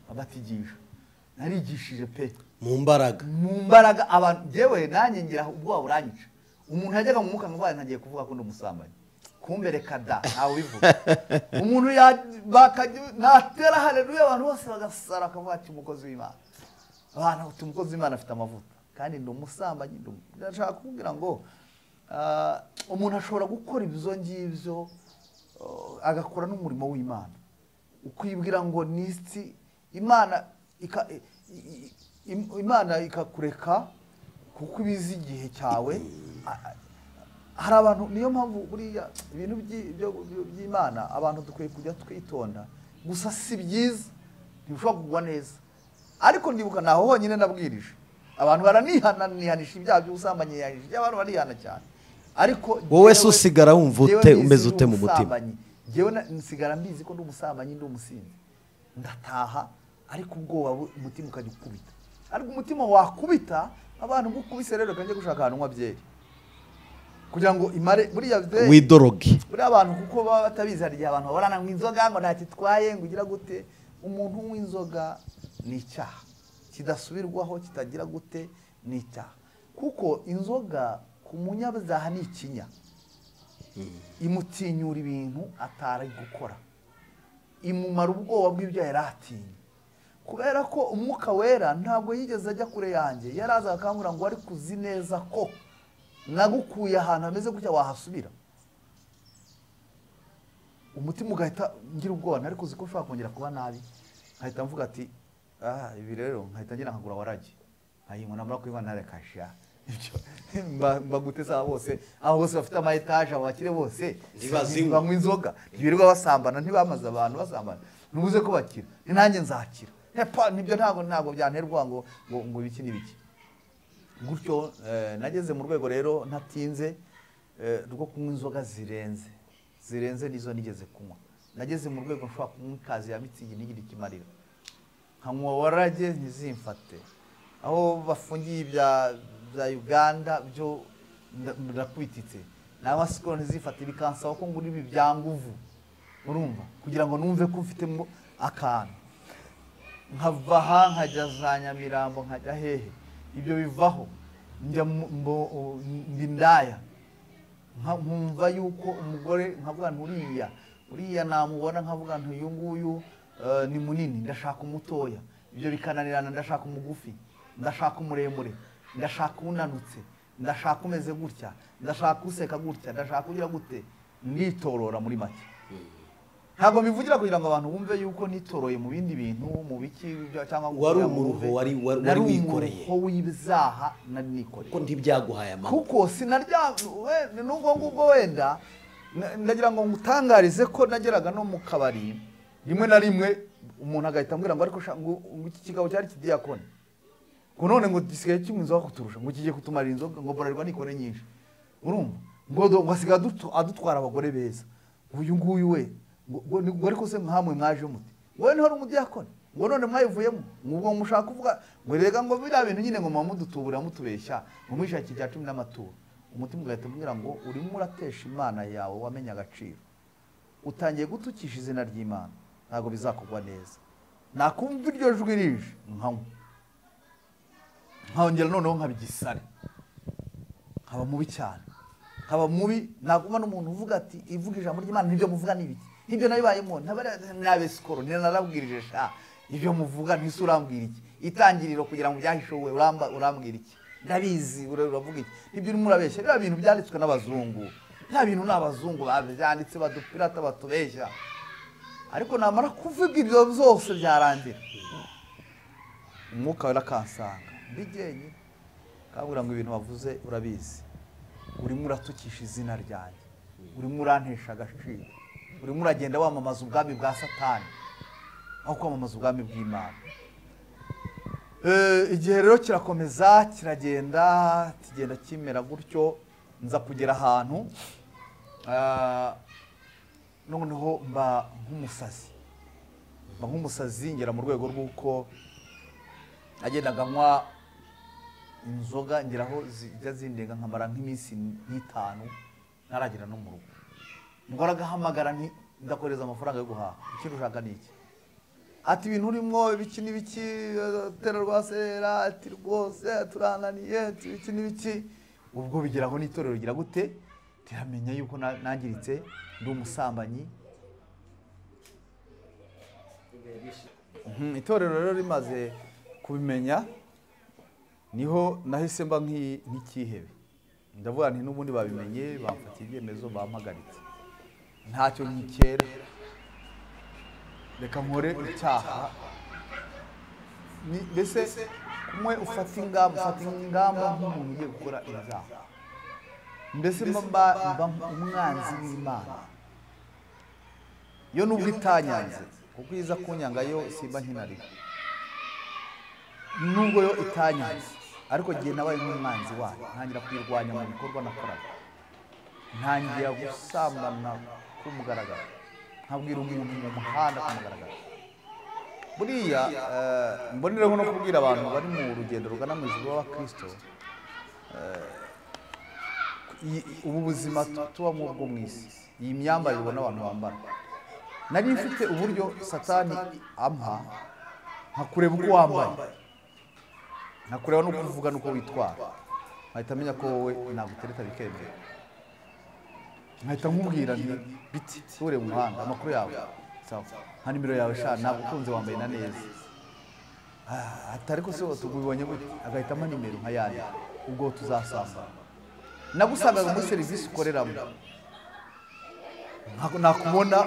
abatigisha narigishije pe mu mbaraga abantu jewe nanye ngira ubwo buranyica. Umuntu yajyaga mu muka ngo ntagiye kuvuga ko ndumusambanyi kumbereka da nawe bivuga umuntu natera haleluya abantu bose bagasara akavuga ati umukozi w'Imana abantu umukozi w'Imana afite amavuta kandi ndumusambanyi. Ndashaka kugira ngo umuntu ashobora gukora ibyo ngibyo agakora n'umurimo w'Imana ukwibwira ngo nisi Imana ikakureka kuko ibizi igihe cyawe. Hari abantu niyo mpamvu buriya ibintu by'Imana abantu dukwiye kujya twitonda gusa si byiza ntibishobora kugwa neza. Ariko ndibuka naho honyine nabwirije abantu baranihanisha ibyaha by'ubusambanyi yahishe abantu barihana cyane. Ariko wowe se usigara wumva ute umeze ute mu mutima? Jewe nsigara mbizi ko ndumusambanyi ndumusinzi ndataha ariko ubwoba umutima ukajya ukubita. Ariko umutima wakubita abantu gukubise rero kanje gushaka ahantu nywa byeri kugira ngo imare buriya widorogi buri abantu kuko baba batabizi hari igihe abantu baborana nk'inzoga ngo ntakitwaye ngo ugira gute. Umuntu w'inzoga ni icyaha kidasubirwaho kitagira gute ni icyaha kuko inzoga ku munyabyaha ni ikinya imutinyura ibintu atari gukora imumara ubwoba bw'ibyo yaratinye kubera ko umwuka wera ntabwo yigeze ajya kure yanjye yaraza akambura ngo ari kuzi neza ko nagukuye ahantu hameze gutya wahasubira. Umutima ugahita ngira ubwoba ariko uzi ko ushobora kongera kuba nabi nkahita mvuga ati ibi rero nkahita ngira nkagura waragi ayinkona namara kwiba narekasha mbaguteza bose aho bose bafite ama etage abakire bose banywa inzoga birirwa basambana ntibamaze abantu basambana nubuze ko bakira nanjye nzakira nibyo ntago byanterwa ngo ibiki n'ibiki gutyo. Nageze mu rwego rero ntatinze rwo kunywa inzoga zirenze nizo nigeze kunywa. Nageze mu rwego nshobora kunywa ikazi ya mitsingi nigire ikimarira nkanywa warage ntizimfate. Aho bafungiye bya Uganda byo ndakubititse nawe sikoro ntizifate bikansaba ko nguri ibi byanguvu urumva kugira ngo numve ko mfitemo akantu nkava aha nkajya za Nyamirambo nkajya hehe ibyo bivaho njya mbindaya nkumva yuko umugore nkavuga uriya namubona nkavuga uyu nguyu ni munini ndashaka umutoya. Ibyo bikananirana ndashaka umugufi ndashaka umuremure ndashaka unanutse ndashaka umeze gutya, ndashaka useka gutya, ndashaka kugira gute, nditorora muri make. Ntabwo bivugira kugira ngo abantu bumve yuko nitoroye mu bindi bintu, mu biki cyangwa wari umuruho wari wikoreye, ko wibizaha nari nikoreye, ko ntibyaguhaye amahoro, kuko sinarya nubwo ngubwo wenda ndagira ngo ngutangarize ko nageraga no mu kabari rimwe na rimwe umuntu agahita ambwira ngo ariko iki kigabo cyari kidiyakoni ngo none ngo gisigaye kimwe inzoga kuturusha ngo kigiye kutumara inzoga ngo borarwa nikore nyinshi, urumva ngo asiga adutwara abagore beza, uyu nguyu we ngo ariko se nkamwe mwaje muti ngo ni hari umudiyakoni ngo none mwayivuyemo ngo mushaka kuvuga ngo rega ngo biriya bintu nyine ngo mudutubura mutubeshya ngo mwishakire cya 10 n'amaturo. Umutima ugahita umbwira ngo urimo uratesha Imana yawe wamenye agaciro, utangiye gutukisha izina ry'Imana, ntabwo bizakugwa neza. Nakumva iryo jwi rije nkongera noneho nkabigisare, nkaba mubi cyane, nkaba mubi. Naguma n'umuntu uvuga ati ivuga ijambo ry'Imana nibyo muvuga n'ibiki, nibyo nabibayemo nabesikoro narabwirije sha ibyo muvuga ntise urambwira iki, itangiriro kugira ngo byahishowe urambwira iki, ndabizi uravuga iki, nibyo urimo urabeshya. Biriya bintu byanditswe n'abazungu, nta bintu n'abazungu babyanditse badupirata batubeshya, ariko namara kuvuga ibyo byose byarangira umwuka wera kansanga mbigenye kabura ngo ibintu bavuze urabizi, urimo uratukisha izina ryanjye, urimo urantesha agaciro, urimo uragenda wamamaza ubwami bwa Satani aho kwamamaza ubwami bw'Imana. Igihe rero kirakomeza kigenda kimera gutyo, nza kugera ahantu noneho mba nk'umusazi ngera mu rwego rw'uko agendaga nywa inzoga ngeraho zijya zindenga nkamara nk'iminsi 5 ntaragera no mu rugo. Ngora gahamagara nti ndakoreza amafaranga yo guhaha, ikintu ushaka ni iki? Ati ibintu urimo ibiki n'ibiki, tera rwasera, ati rwose turananiye, ati ibiki n'ibiki. Ubwo bigeraho n'itorero rigira gute, tiramenya yuko nangiritse ndi umusambanyi. Itorero rero rimaze kubimenya niho nahise mba nk'ikihebe, ndavuga nti n'ubundi babimenye bamfatiye ibyemezo bampagaritse, ntacyo nkikera, reka nkore icyaha. Mbese kumwe ufata ingamba nk'umuntu ugiye gukora ibyaha, mbese mba umwanzi w'Imana. Yo nubwo itanyanze, kuko iza kunyanga yo simba nkinarika, nubwo yo itanyanze ariko gihe nabaye nk'umwanzi wayo, ntangira kwirwanya mu bikorwa nakoraga, ntangira gusambana kumugaragara, nkabwira umuntu mu muhanda kumugaragara. Buriya mbonireho no kubwira abantu bari mu rugendo rugana mu ijuru w'Abakristo, ubu buzima tubamo bwo mu isi, iyi myambarire ubona abantu bambara, nari mfite uburyo Satani ampa nkakureba uko wambaye, nkakureba no kuvuga nuko witwara, nkahita amenya ko wowe nagutereta bikemera, nkahita nkubwira nti biti ture mu muhanda amakuru yawe sawa, nka nimero yawe sha nagukunze wambaye na neza, atari ko se tugubibonye gute, agahita ampa nimero nkayandi, ubwo tuzasamba. Nagusangaga muri serivisi ukoreramo, nakubona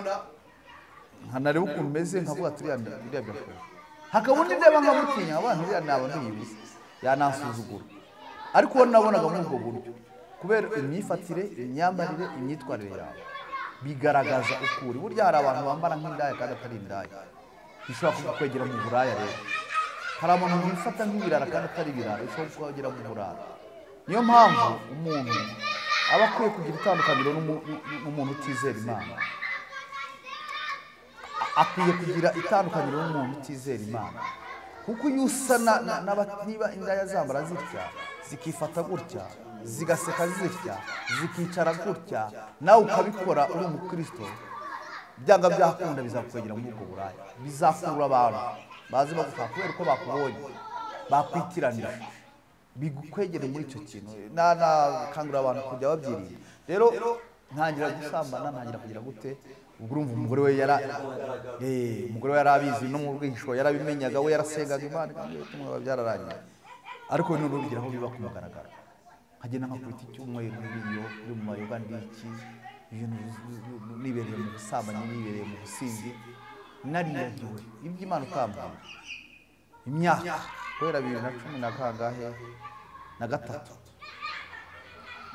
nkanareba ukuntu umeze, nkavuga turiya byakora, hakaba undi ndeba nkamutinya, abantu biriya ni abantu yibuze yanansuzugura, ariko uwo nabonaga muri ubwo buryo kubera imyifatire, imyambarire, imyitwarire yawe bigaragaza ukuri. Burya hari abantu bambara nk'indaya kandi atari indaya, bishobora kukwegera mu buraya. Rero hari abantu bifata nk'ibirara kandi atari ibirara, bishobora kukwegera mu buraya. Niyo mpamvu umuntu aba akwiye kugira itandukaniro n'umuntu utizera Imana, akwiye kugira itandukaniro n'umuntu utizera Imana, kuko iyo usa niba indaya zambara zitya, zikifata gutya, zigaseka zitya, zikicara gutya, nawe ukabikora uri umukristo, byanga byakunda bizakwegera muri ubwo buraya, bizakurura abantu bazi bagushaka kubera uko bakubonye, bakwitiranira, bigukwegere muri icyo kintu. Nakangurira abantu kujya babyirinda. Rero ntangira gusambana, ntangira kugira gute, ubwo urumva umugore we yarabizi, no mu rwihisho yarabimenyaga, we yarasengaga Imana kandi tumwe byararangiye, ariko we n'urugero aho biba kumugaragara. nkagenda nkakubita icyumweru n'iyo uri mu mayoga ndiki ibintu nibereye mu busambanyi nibereye mu businzi nariyagiwe iby'Imana utambwira imyaka guhera 2010 na kangahe na gatatu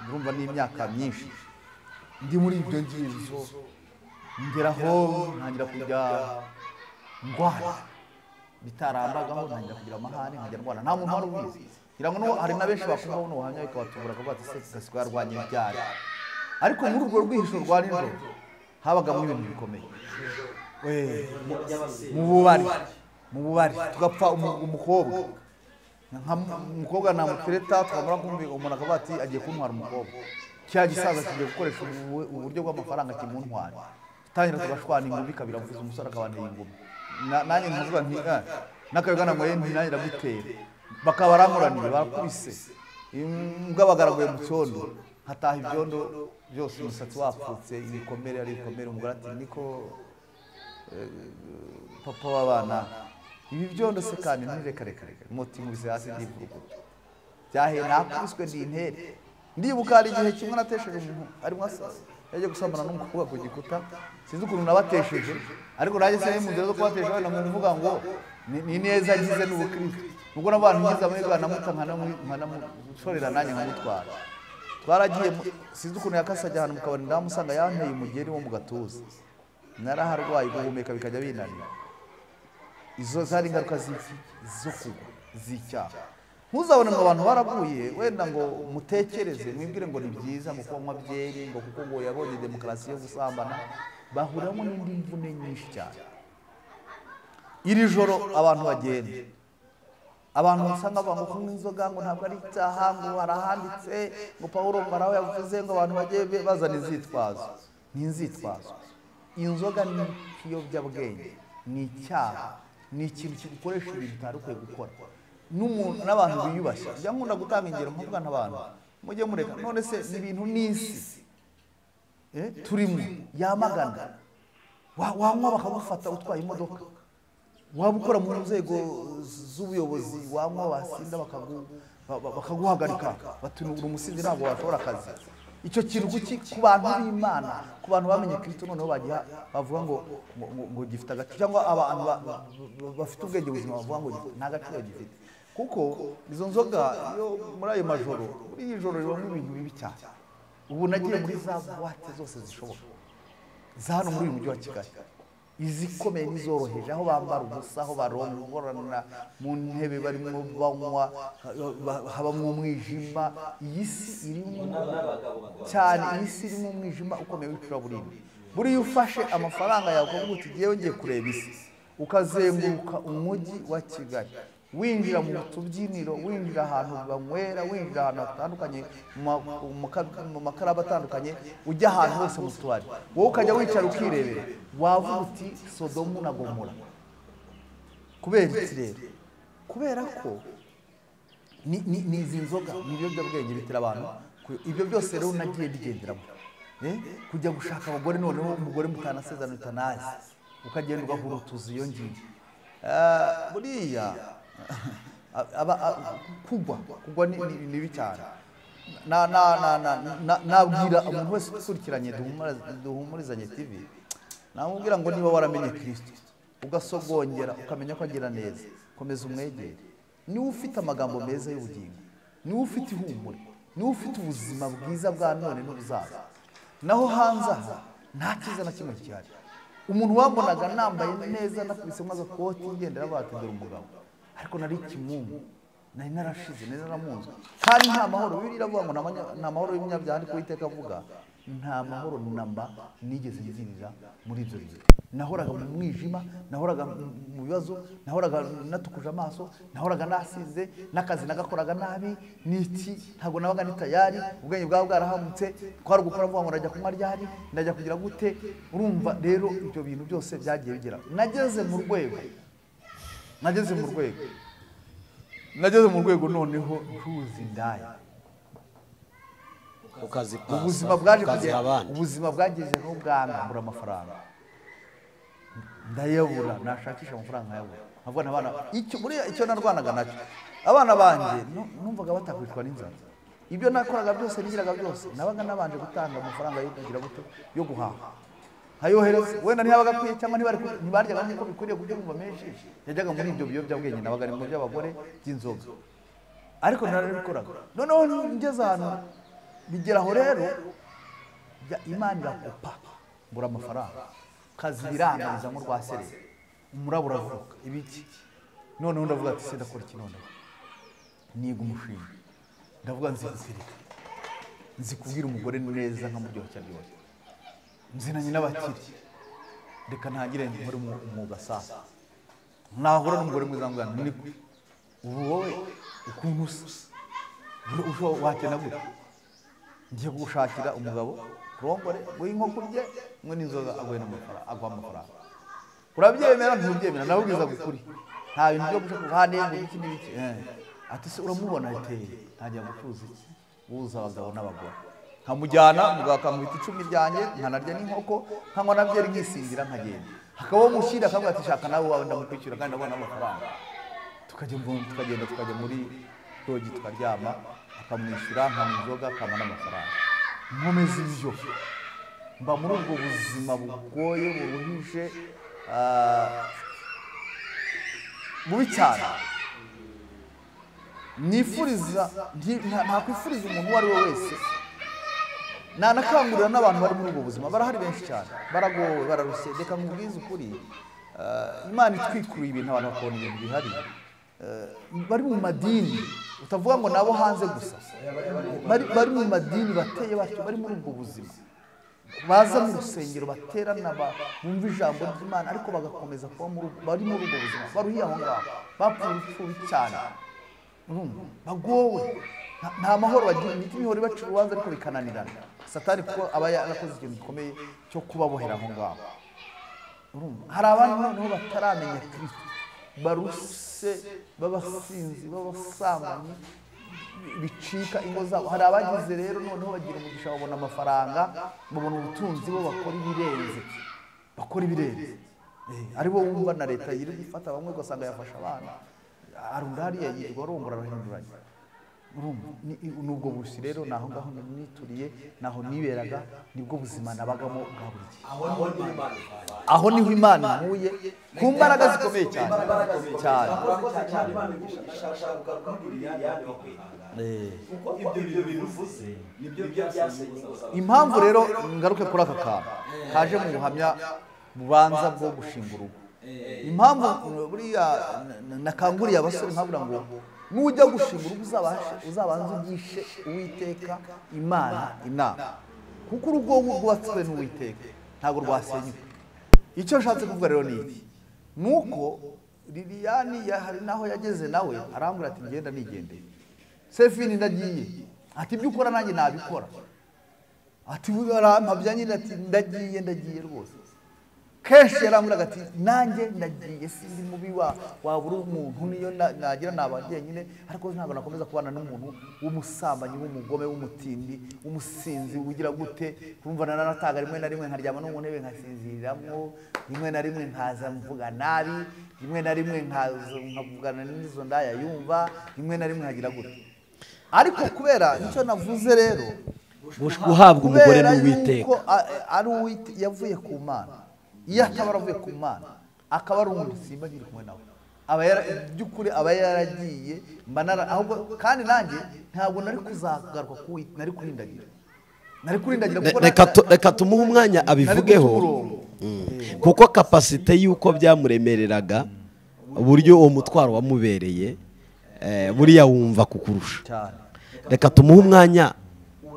urumva ni imyaka myinshi ndi muri ibyo ngibyo ngeraho ntangira kujya ndwara bitarambagaho ntangira kugira amahane nkajya ndwara nta muntu wari ubizi kugira ngo hari na benshi bakumva buno buhamya bikabatubura ko bati se gasiko yarwanye ibyari ariko muri urwo rwihisho rwa nijoro habagamo ibintu bikomeye mu bubari tugapfa umukobwa namutereta twamara kumva umuntu akavuga ati agiye kuntwara umukobwa cya gisaza kigiye gukoresha uburyo bw'amafaranga kimuntwara tangira tugashwana ingumi kabira mvuze umusore akabanteye ingumi nanjye nkavuga nti n'akayoga nangoye nti nanjye ndamutera bakaba barankuraniye barakubise imbwa bagaraguye mu cyondo hataha ibyondo byose umusatsi wapfutse ibikomere ari ibikomere umugore ati niko papa w'abana ibi byondo se kandi ntirekareka umuti nkubise hasi ndivuguta byahe nakubiswe ndi intere ndibuka hari igihe kimwe natesheje umuntu ari mwasaza yaje gusambana n'umukobwa ku gikuta sinzi ukuntu nabatesheje ariko nanjye se mu nzira zo kubatesha wenda nkuvuga ngo ni neza agize n'ubukristo nubwo n'abantu ngize amahirwe nkana mushorera nanjye nkamutwara twaragiye sinzi ukuntu yakasajya ahantu mukabari ndamusanga yanteye umugeri wo mu gatuza naraharwaye guhumeka bikajya binanira izo zari ingaruka zo kugwa z'icyaha ntuzabone ngo abantu baraguye wenda ngo mutekereze mwibwire ngo ni byiza ngo kunywa byeri ngo kuko ngo yabonye demokarasi yo gusambana bahuriramo n'indi mvune nyinshi cyane iri joro abantu bagenda abantu usanga bavuga ngo kunywa inzoga ngo ntabwo ari icyaha ngo harahanditse ngo Pawulo maraho yavuze ngo abantu bagiye bazana inzitwazo ni inzitwazo inzoga ni ikiyobyabwenge ni icyaha ni ikintu kigukoresha ibintu utari gukora n'abantu biyubashye njya nkunda gutanga ingero mvuga n'abantu mujye mureka none se ni ibintu n'isi turimo yamagana wanywa bakagufata utwaye imodoka waba ukora mu nzego z'ubuyobozi wanywa wasinda bakaguhagarika batunura umusinzi ntabwo washobora akazi icyo kintu ku bantu b'Imana ku bantu bamenye Kristo noneho bavuga ngo gifite agaciro cyangwa abantu bafite ubwenge buzima bavuga ngo nta gaciro gifite kuko izo nzoga iyo muri ayo majoro muri iyi joro ribamo ibintu bibi cyane ubu nagiye muri za buwate zose zishoboka za hano muri uyu mujyi wa Kigali izikomeye n'izoroheje aho bambara ubusa aho barongorana mu ntebe barimo banywa habamo umwijima iyi si irimo cyane iyi si irimo umwijima ukomeye w'icuraburindi buriya ufashe amafaranga yawe ukavuga uti ngiye ngiye kureba isi ukazenguruka umujyi wa Kigali winjira mu tubyiniro winjira ahantu banywera winjira ahantu hatandukanye mu makaraba atandukanye ujya ahantu hose mu tubari wowe ukajya wicara ukirebera wavuga uti Sodomu na Gomora kubera iki rero kubera ko ni izi nzoga ni ibiyobyabwenge bitera abantu ibyo byose rero nagiye bigenderamo kujya gushaka abagore noneho umugore mutanasezerano utanazi ukagenda ugahurutuza iyo ngiyo buriya kugwa ni bibi cyane nabwira umuntu wese ukurikiranye duhumurizanye TV namubwira ngo niba waramenye Kristo ugasogongera ukamenya ko agira neza komeza umwegere niwe ufite amagambo meza y'ubugingo niwe ufite ihumure niwe ufite ubuzima bwiza bwa none n'ubuzaza naho hanze aha nta cyiza na kimwe gihari umuntu wabonaga nambaye neza nakubise maze koti ngendera batendera umugabo ariko nari kimungu nari narashize nari naramunzwe kandi nta mahoro biravuga ngo nta mahoro y'umunyabyaha ariko Uwiteka avuga nta mahoro namba nigeze nzirira muri ibyo bihe nahoraga mu mwijima nahoraga mu bibazo nahoraga natukuje amaso nahoraga nasize n'akazi nagakoraga nabi niki ntago nabaga nitayari ubwenge bwawe bwarahamutse twari gukora vuga ngo ndajya kunywa ryari ndajya kugira gute urumva rero ibyo bintu byose byagiye bigera nageze mu rwego noneho ntuzi ndaya ubuzima bwageje n'ubwanga mbura amafaranga ndayabura nashakisha amafaranga nkayabura nkavuga abana icyo narwanaga nacyo abana banjye numvaga batakwicwa n'inzara ibyo nakoraga byose nigiraga byose nabaga nabanje gutanga amafaranga yo kugira gute yo guhaha hayohereza wenda ntiyabaga akwiye cyangwa ntibaryaga nk'uko bikwiriye kugira ngo bamenyeshe yajyaga muri ibyo biyobyabwenge nabaga ari mu by'abagore by'inzoga ariko narabikoraga noneho ngeze ahantu bigeraho rero Imana irakupa mbura amafaranga kazi birangariza mu rwaserera umurabo uravuka ibiki noneho ndavuga ati se ndakora iki noneho niga umushinga ndavuga nzi kubwira umugore neza nkamuryoshya byose nzinanye n'abakiri reka ntagire nkore umwuga sasa nahura n'umugore mwiza ngana niko ubu wowe ukuntu usa wakena gute ngiye gushakira umugabo kurongore w'inkoko rye mwe n'inzoga agwe n'amafaranga agwa amafaranga urabyemera ntubyemera nabubwiza gukuri nta bintu byo gushaka kuhane ngo iki n'iki ati se uramubona ateye ntajya gucuza iki buza abagabo n'abagore nkamujyana mugabo akamubita 10 ryanjye nkanarya n'inkoko nkanywa na byeri nkisindira nkagenda hakaba mushyira akamwe ati shaka nawe wawe ndamukwishyura kandi ndabona amafaranga tukagenda tukajya muri rogi tukaryama akamwishyura nkamuzoga akama n'amafaranga nkomeza ibyo mba muri ubwo buzima bugoye buruhije bubi cyane nifuriza ntakwifuriza umuntu uwo ari we wese nanakangurira n'abantu bari muri ubwo buzima barahari benshi cyane baragowe bararuse reka nkubwize ukuri Imana itwikuruye ibintu abantu bakabona ibintu bihari bari mu madini utavuga ngo nabo hanze gusa bari mu madini bateye batyo bari muri ubwo buzima baza mu rusengero baterana bumva ijambo ry'Imana ariko bagakomeza kuba bari muri ubwo buzima baruhiye aho ngaho bapfuye cyane bagowe nta mahoro bagira imitima ihora ibaca urubanza ariko bikananirana Satani kuko aba yarakoze ikintu gikomeye cyo kubabohera aho ngaho hari abantu noneho bataramenya Kristo baruse babasinzi babasambanyi bicika ingo zabo hari abagize rero noneho bagira umugisha babona amafaranga babona ubutunzi bo bakora ibirenze aribo wumva na leta yiri gufata bamwe ugasanga yafasha abana arundari yirwa arongora arahinduranya nubwo busi rero naho ngaho nituriye naho niberaga nibwo buzima nabagamo bwa buri gihe aho niho Imana nkuye ku mbaraga zikomeye cyane impamvu rero ngaruke kuri aka kantu kaje mu buhamya bubanza bwo gushinga urugo impamvu buriya nakanguriye abasore nkabura ngo nujya gushinga urugo uzabanza ugishe Uwiteka Imana inama kuko urugo rwubatswe n'Uwiteka ntabwo rwasenyuka icyo nshatse kuvuga rero ni iki nuko Liliane hari naho yageze nawe arambwira ati ngenda nigendeye Sefini ndagiye ati ibyo ukora nanjye nabikora ati arampabya nyine ati ndagiye rwose kenshi yarambwiraga ati nanjye ndagiye sindi mubi wabura umuntu niyo nagira nabagiye nyine ariko ntabwo nakomeza kubana n'umuntu w'umusambanyi w'umugome w'umutindi w'umusinzi ugira gute urumva nanataga rimwe na rimwe nkaryama no mu ntebe nkasinziriramo rimwe na rimwe nkaza mvuga nabi rimwe na rimwe nkavugana n'izo ndaya yumva rimwe na rimwe nkagira gute ariko kubera icyo navuze rero guhabwa umugore n'Uwiteka ari yavuye ku Mana iyo akaba aravuye ku Mana akaba ari umuntu simba nkiri kumwe nawe by'ukuri aba yaragiye ahubwo kandi nanjye ntabwo nari kuzagaruka nari kurindagira reka tumuhe umwanya abivugeho kuko kapasite y'uko byamuremereraga uburyo uwo mutwaro wamubereye buriya wumva kukurusha reka tumuhe umwanya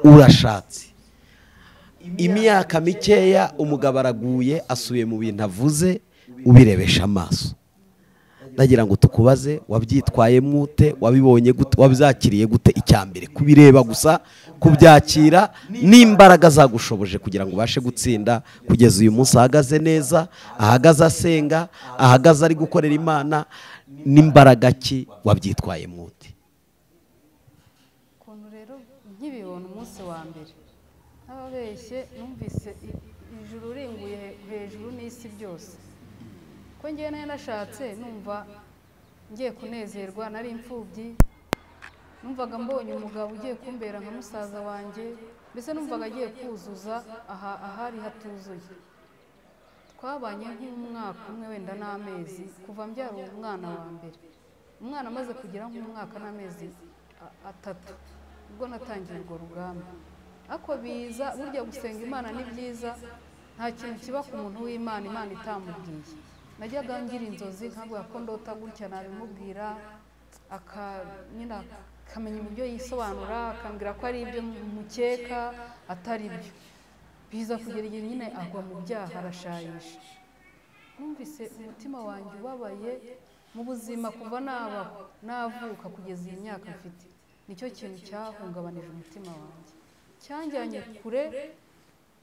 urashatse imyaka mikeya umugabo araguye asuye mu bintu avuze ubirebesha amaso ndagira ngo tukubaze wabyitwayemo ute wabibonye gute wabyakiriye gute icyambere kubireba gusa kubyakira n'imbaraga zagushoboje kugira ngo ubashe gutsinda kugeza uyu munsi ahagaze neza ahagaze asenga ahagaze ari gukorera Imana n'imbaraga ki wabyitwayemo ute ukuntu rero nkibibona umunsi wa mbere ababeshye numvise ijuru ringuye hejuru n'isi byose ko ngiye nashatse numva ngiye kunezerwa nari imfubyi numvaga mbonye umugabo ugiye kumbera nka musaza wanjye, mbese numvaga agiye kuzuza ahari hatuzuye. Twabanye nk'umwaka umwe wenda n'amezi kuva mbyara umwana wa mbere. Umwana amaze kugira nk'umwaka n'amezi 3 ubwo natangiye urwo rugamba. Ako biza burya gusenga Imana ni byiza, nta kintu kiba ku muntu w'Imana Imana itamubwiye. Najyaga ngira inzozi nkavuga ko ndota gutya nabimubwira, akamenya uburyo yisobanura, akambwira ko ari ibyo mukeka atari byo. Biza kugera igihe nyine agwa mu byaha arashayisha. Numvise umutima wanjye ubabaye mu buzima kuva navuka kugeza iyi myaka mfite. Nicyo kintu cyahungabanije umutima wanjye, cyanjyanye kure.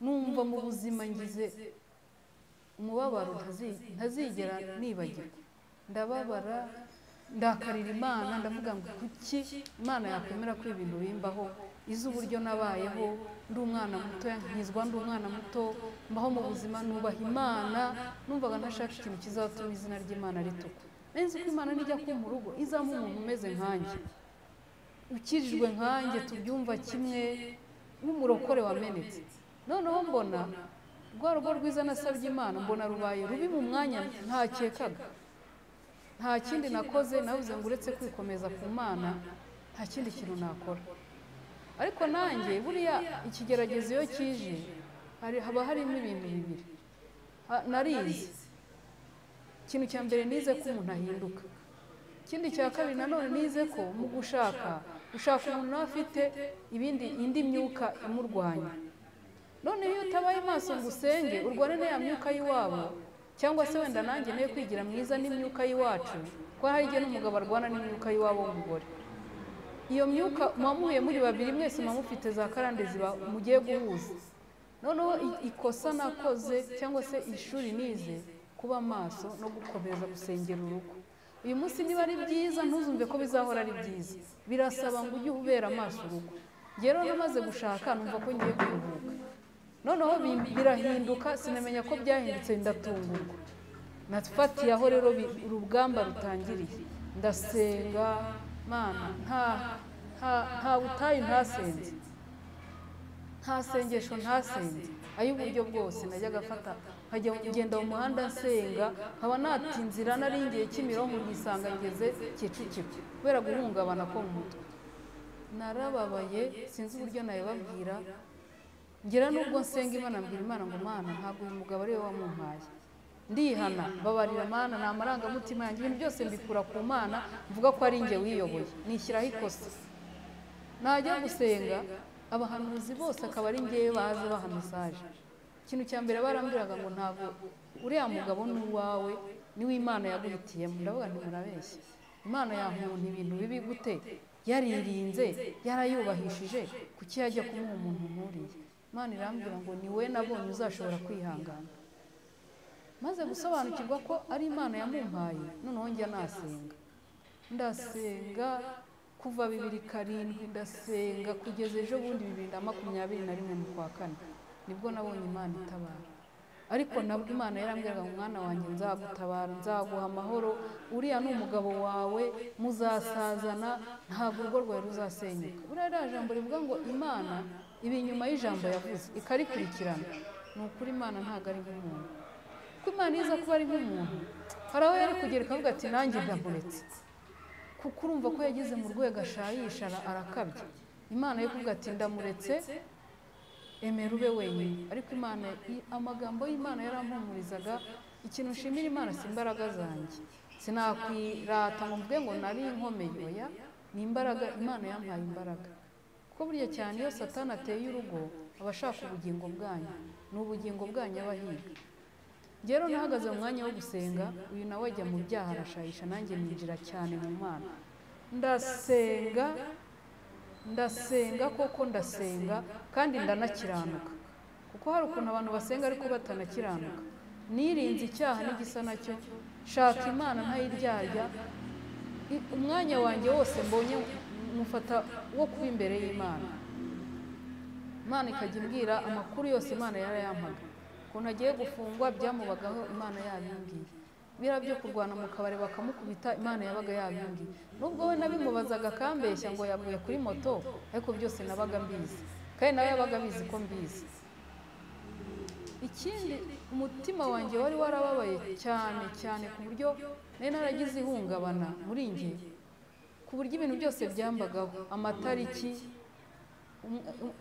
Numva mu buzima ngize umubabaro ntazigera nibagirwa. Ndababara, ndakarira Imana, ndavuga ngo kuki Imana yakwemera ko ibintu bimbaho, izi uburyo nabayeho ndi umwana muto, nkizwa ndi umwana muto, mbaho mu buzima nubaha Imana. Numvaga ntashaka ikintu kizatuma izina ry'Imana ritukwa. Nzi ko Imana nijya ku mu rugo izamo umuntu umeze nkanjye, ukirijwe nkanjye, tubyumva kimwe, nk'umurokore wamenetse. Noneho mbona rwa rugo rwiza nasabye Imana, mbona rubaye rubi mu mwanya ntakekaga. Nta kindi nakoze, nabuze ngo uretse kwikomeza ku Mana nta kindi kintu nakora. Ariko nanjye buriya ikigeragezo iyo kije haba harimo ibintu bibiri. Narize ikintu cya mbere, nize ko umuntu ahinduka. Ikindi cya kabiri nanone nize ko mu gushaka umuntu afite indi myuka imurwanya. None iyo utabaye maso ngo usenge urwane na ya myuka y'iwabo, cyangwa se wenda nanjye niyo kwigira mwiza n'imyuka y'iwacu, ko hari igihe n'umugabo arwana n'imyuka y'iwabo w'umugore. Iyo myuka mwamuhuye muri babiri, mwese mufite za karande ziba mugiye guhuza. Noneho ikosa nakoze cyangwa se ishuri nize kuba maso no gukomeza gusengera urugo. Uyu munsi niba ari byiza ntuzumve ko bizahora ari byiza, birasaba ngo ujye ubera amaso urugo. Rero namaze gushaka numva ko ngiye kuruhuka. Noneho birahinduka, sinamenya ko byahindutse, ndatungurwa. Nafatiye aho rero urugamba rutangiriye. Ndasenga Mana, nta butayu ntasenze, nta sengesho ntasenze. Ay'uburyo bwose najyaga afata nkajya ngenda mu muhanda nsenga, nkaba natinzira naringiye Kimironko ngisanga ngeze Kicukiro kubera guhungabana ko mu mutwe. Narababaye, sinzi uburyo nabibabwira. Ngira nubwo nsenga Imana, mbwira Imana ngo Mana, ntabwo uyu mugabo ari we wamumpaye. Ndihana, babarira Mana, nta marangamutima yanjye, ibintu byose mbikura ku Mana, mvuga ko ari njye wiyoboye, nishyiraho ikosa. Najya gusenga abahanuzi bose akaba ari njyewe baza baha mesaje. Ikintu cya mbere barambwiraga ngo ntabwo uriya mugabo ni uwawe, ni w'Imana yaguhitiyemo. Ndavuga nti murabeshya, Imana yamuntu ibintu bibi gute? Yaririnze, yarayubahishije, kuki yajya kumuha umuntu nkuriye? Imana irambwira ngo ni we nabonye uzashobora kwihangana. Maze gusobanukirwa ko ari Imana yamumpaye, noneho njya nasenga. Ndasenga kuva 2007, ndasenga kugeza ejo bundi 2021 mu kwa 4, nibwo nabonye Imana itabara. Ariko nabwo Imana yarambwiraga ngo mwana wanjye, nzagutabara, nzaguha amahoro, uriya ni umugabo wawe, muzasazana, ntabwo urugo rwawe ruzasenyuka. Buriya jambo rivuga ngo Imana ibi inyuma y'ijambo yavuze ikarikurikirana. Ni ukuri Imana ntabwo ari nk'umuntu. Ko Imana iza kuba ari nk'umuntu, hari aho yari kugera ikavuga ati nanjye ndamuretse, kuko urumva ko yageze mu rwego ashayisha arakabye. Imana yo kuvuga ati ndamuretse, emera ube wenyine. Ariko Imana, amagambo y'Imana yarampumurizaga. Ikintu nshimira Imana si imbaraga zanjye, sinakwirata ngo mvuge ngo nari inkomeye, oya, ni imbaraga Imana yampaye imbaraga. Kuko burya cyane iyo Satani ateye urugo aba ashaka ubugingo bwanyu, ni ubugingo bwanyu aba ahiga. Rero nahagaze mu mwanya wo gusenga, uyu nawe ajya mu byaha arashayisha, nanjye ninjira cyane mu Mana. Ndasenga koko ndasenga, kandi ndanakiranuka. Kuko hari ukuntu abantu basenga ariko batanakiranuka. Nirinze icyaha n'igisa nacyo, shaka Imana ntayiryarya. Umwanya wanjye wose mbonye mufata wo kuba imbere y'Imana. Imana ikajya imbwira amakuru yose Imana yarayampaga. Ukuntu agiye gufungwa byamubagaho Imana yabimbwiye. biriya byo kurwana mu kabari bakamukubita Imana yabaga yabimbwiye nubwo we nabimubazaga akambeshya ngo yaguye kuri moto ariko byose nabaga mbizi kandi nawe yabaga abizi ko mbizi. Ikindi umutima wanjye wari warababaye cyane cyane ku buryo nari naragize ihungabana muri njye ku buryo ibintu byose byambagaho amatariki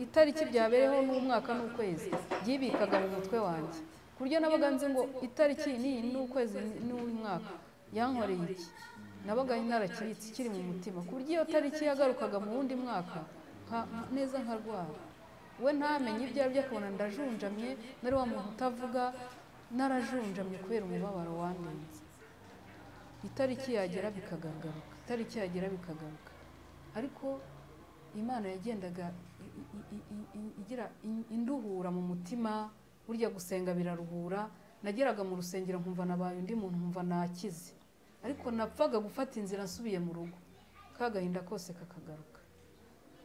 itariki byabereho n'umwaka n'ukwezi byibikaga mu mutwe wanjye ku buryo nabaga nzi ngo itariki ni n'ukwezi n'umwaka yankoreye iki nabaga narakibitse kiri mu mutima ku buryo iyo tariki yagarukaga mu wundi mwaka neza nkarwara we ntamenye ibyo aribyo akabona ndajunjamye nari wa muntu utavuga narajunjamye kubera umubabaro wandenze. Itariki yagera bikagaruka ariko Imana yagendaga igira induhura mu mutima burya gusenga biraruhura. Nageraga mu rusengero nkumva nabaye undi muntu nkumva nakize ariko napfaga gufata inzira nsubiye mu rugo kagahinda kose kakagaruka.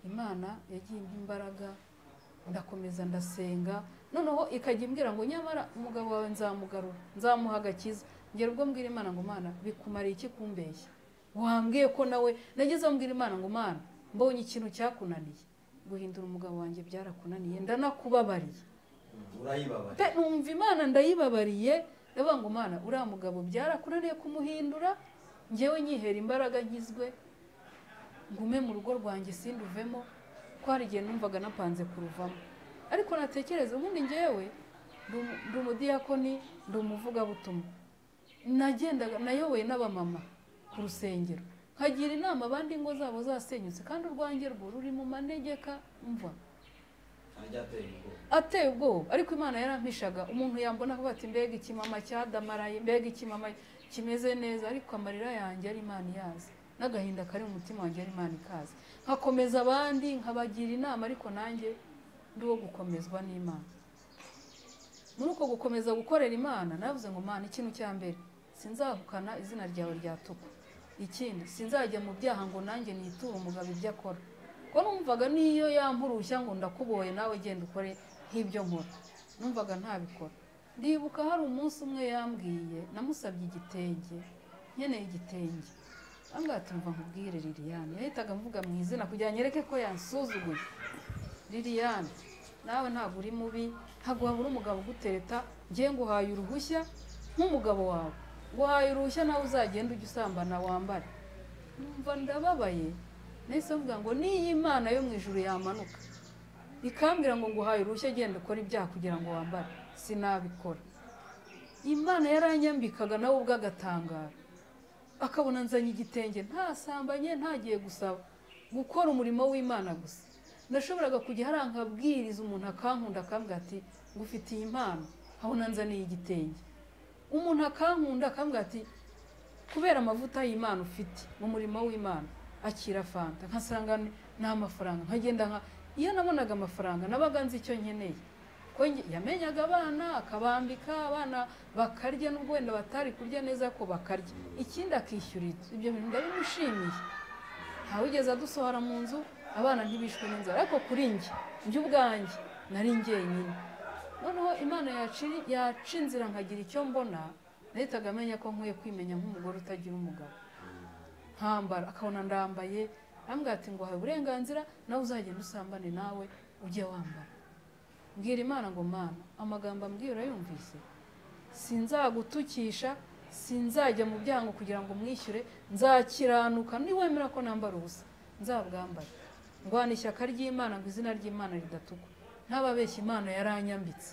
Imana yagiye imbaraga ndakomeza ndasenga noneho ikajya imbwira ngo nyamara umugabo wawe nzamugarura nzamuha agakiza. Ngera ubwo mbwira Imana ngo Mana bikumariye iki kumbeshya wambwiye ko nawe nageze mbwira Imana ngo Mana mbonye ikintu cyakunaniye guhindura umugabo wanjye byarakunaniye ndanakubabariye urayibabariye numva Imana ndayibabariye ndavuga ngo Mana uriya mugabo byarakunaniye kumuhindura njyewe nyihera imbaraga nkizwe ngume mu rugo rwanjye sinduvemo ko hari igihe numvaga napanze kuruvamo ariko natekereza ubundi njyewe ndi umudiyakoni ndi umuvugabutumwa nagendaga nayoboye n'abamama ku rusengero nkagira inama abandi ngo zabo zasenyutse kandi urwanjye rwo ruri mu manegeka mva ateye ubwoba ariko Imana yarampishaga umuntu yambona avuga ati mbega ikimama cyadamaraye mbega ikimama kimeze neza ariko amarira yanjye ari Imana yazi n'agahinda kari mu mutima wanjye ari Imana ikazi nkakomeza abandi nkabagira inama ariko nanjye ndi wo gukomezwa n'Imana. Muri uko gukomeza gukorera Imana navuze ngo Mana ikintu cya mbere sinzahukana izina ryawe ryatukwa ikindi sinzajya mu byaha ngo nanjye niture umugabo ibyo akora ko numvaga niyo yampurushya ngo ndakuboye nawe genda ukore nk'ibyo nkora numvaga ntabikora. Ndibuka hari umunsi umwe yambwiye namusabye igitenge nkeneye igitenge ambwira ati mva nkubwire Liliane yahitaga mvuga mu izina kugira nyereke ko yansuzuguye. Liliane nawe ntabwo uri mubi ntabwo wabura umugabo ugutereta ngiye nguhaye uruhushya nk'umugabo wawe nguhaye uruhushya nawe uzagenda ujya usambana wambare. Numva ndababaye nahise mvuga ngo niyo Imana yo mu ijuru yamanuka ikambwira ngo nguhaye uruhushya genda ukora ibyaha kugira ngo wambare sinabikora. Imana yaranyambikaga nawe ubwo agatangara akabona nzanye igitenge ntasambanye ntagiye gusaba gukora umurimo w'Imana gusa. Nashoboraga kujya harankabwiriza umuntu akankunda akambwira ati ngufitiye impano habona nzaniye igitenge umuntu akankunda akambwira ati kubera amavuta y'Imana ufite mu murimo w'Imana akira fanta nkasanga nta mafaranga nkagenda iyo nabonaga amafaranga nabaga nzi icyo nkeneye ko yamenyaga abana akabambika abana bakarya n'ubwo wenda batari kurya neza ko bakarya ikindi akishyurira ibyo bintu ndabimushimiye. Ntawigeze adusohora mu nzu abana ntibishwe n'inzara ariko kuri njye ubwanjye nari njyenyine. Noneho Imana yaca inzira nkagira icyo mbona nahitaga amenya ko nkwiye kwimenya nk'umugore utagira umugabo nkambara akabona ndambaye ambwira ati ngo hawe uburenganzira nawe uzagenda usambane nawe ujye wambara. Mbwira Imana ngo Mana amagambo ambwira yumvise sinzagutukisha sinzajya mu byango kugira ngo mwishyure nzakiranuka niwemera ko nambara ubusa nzabwambara ndwana ishyaka ry'Imana ngo izina ry'Imana ridatukwa ntababeshya Imana yaranyambitse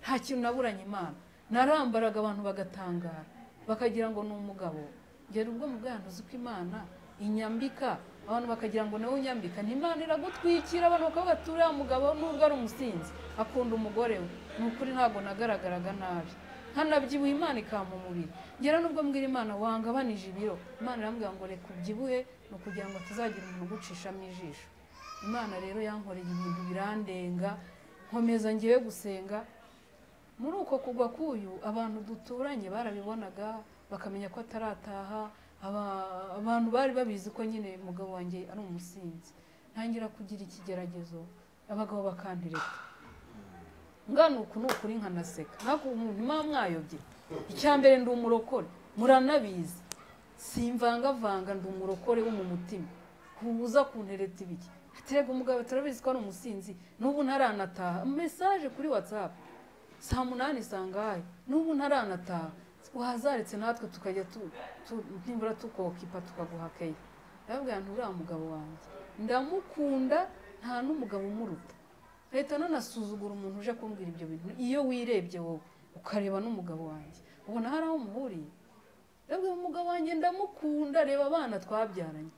nta kintu naburanye Imana narambaraga abantu bagatangara bakagira ngo ni umugabo ngera ubwo mu bwandu uzi ko Imana inyambika abantu bakagira ngo nawe unyambika n'Imana iragutwikira abantu bakavuga ati uriya mugabo nubwo ari umusinzi akunda umugore we ni ukuri ntabwo nagaragaraga nabi nkanabyibuha Imana ikampa umubiri ngera nubwo mbwira Imana wangabanije ibiro Imana irambwira ngo reka ubyibuhe ni ukugira ngo tuzagira umuntu ugucishamo ijisho. Imana rero yankoreye ibintu birandenga nkomeza ngiye gusenga. Muri uko kugwa kuyu abantu duturanye barabibonaga bakamenya ko atarataha abantu bari babizi ko nyine umugabo wanjye ari umusinzi. Ntangira kugira ikigeragezo abagabo bakandireka ngana uku nukuri nkanaseka nako umuntu mwayobye icyambere ndi umurokore muranabizi simvangavanga ndi umurokore wo mu mutima ntubuza kuntereta ibiki aterega umugabo turabizi ko ari umusinzi n'ubu ntaranataha mesaje kuri WhatsApp saa 8 sangaye n'ubu ntaranataha wazaretse natwe tukajya ntimbura tukokipa tukaguhakeye ndabwira nturiya mugabo wanjye ndamukunda nta n'umugabo umuruta leta nanasuzugura umuntu uje kumbwira ibyo bintu iyo wirebye wowe ukareba n'umugabo wanjye ubona hari aho muhuriye ndabwira umugabo wanjye ndamukunda reba abana twabyaranye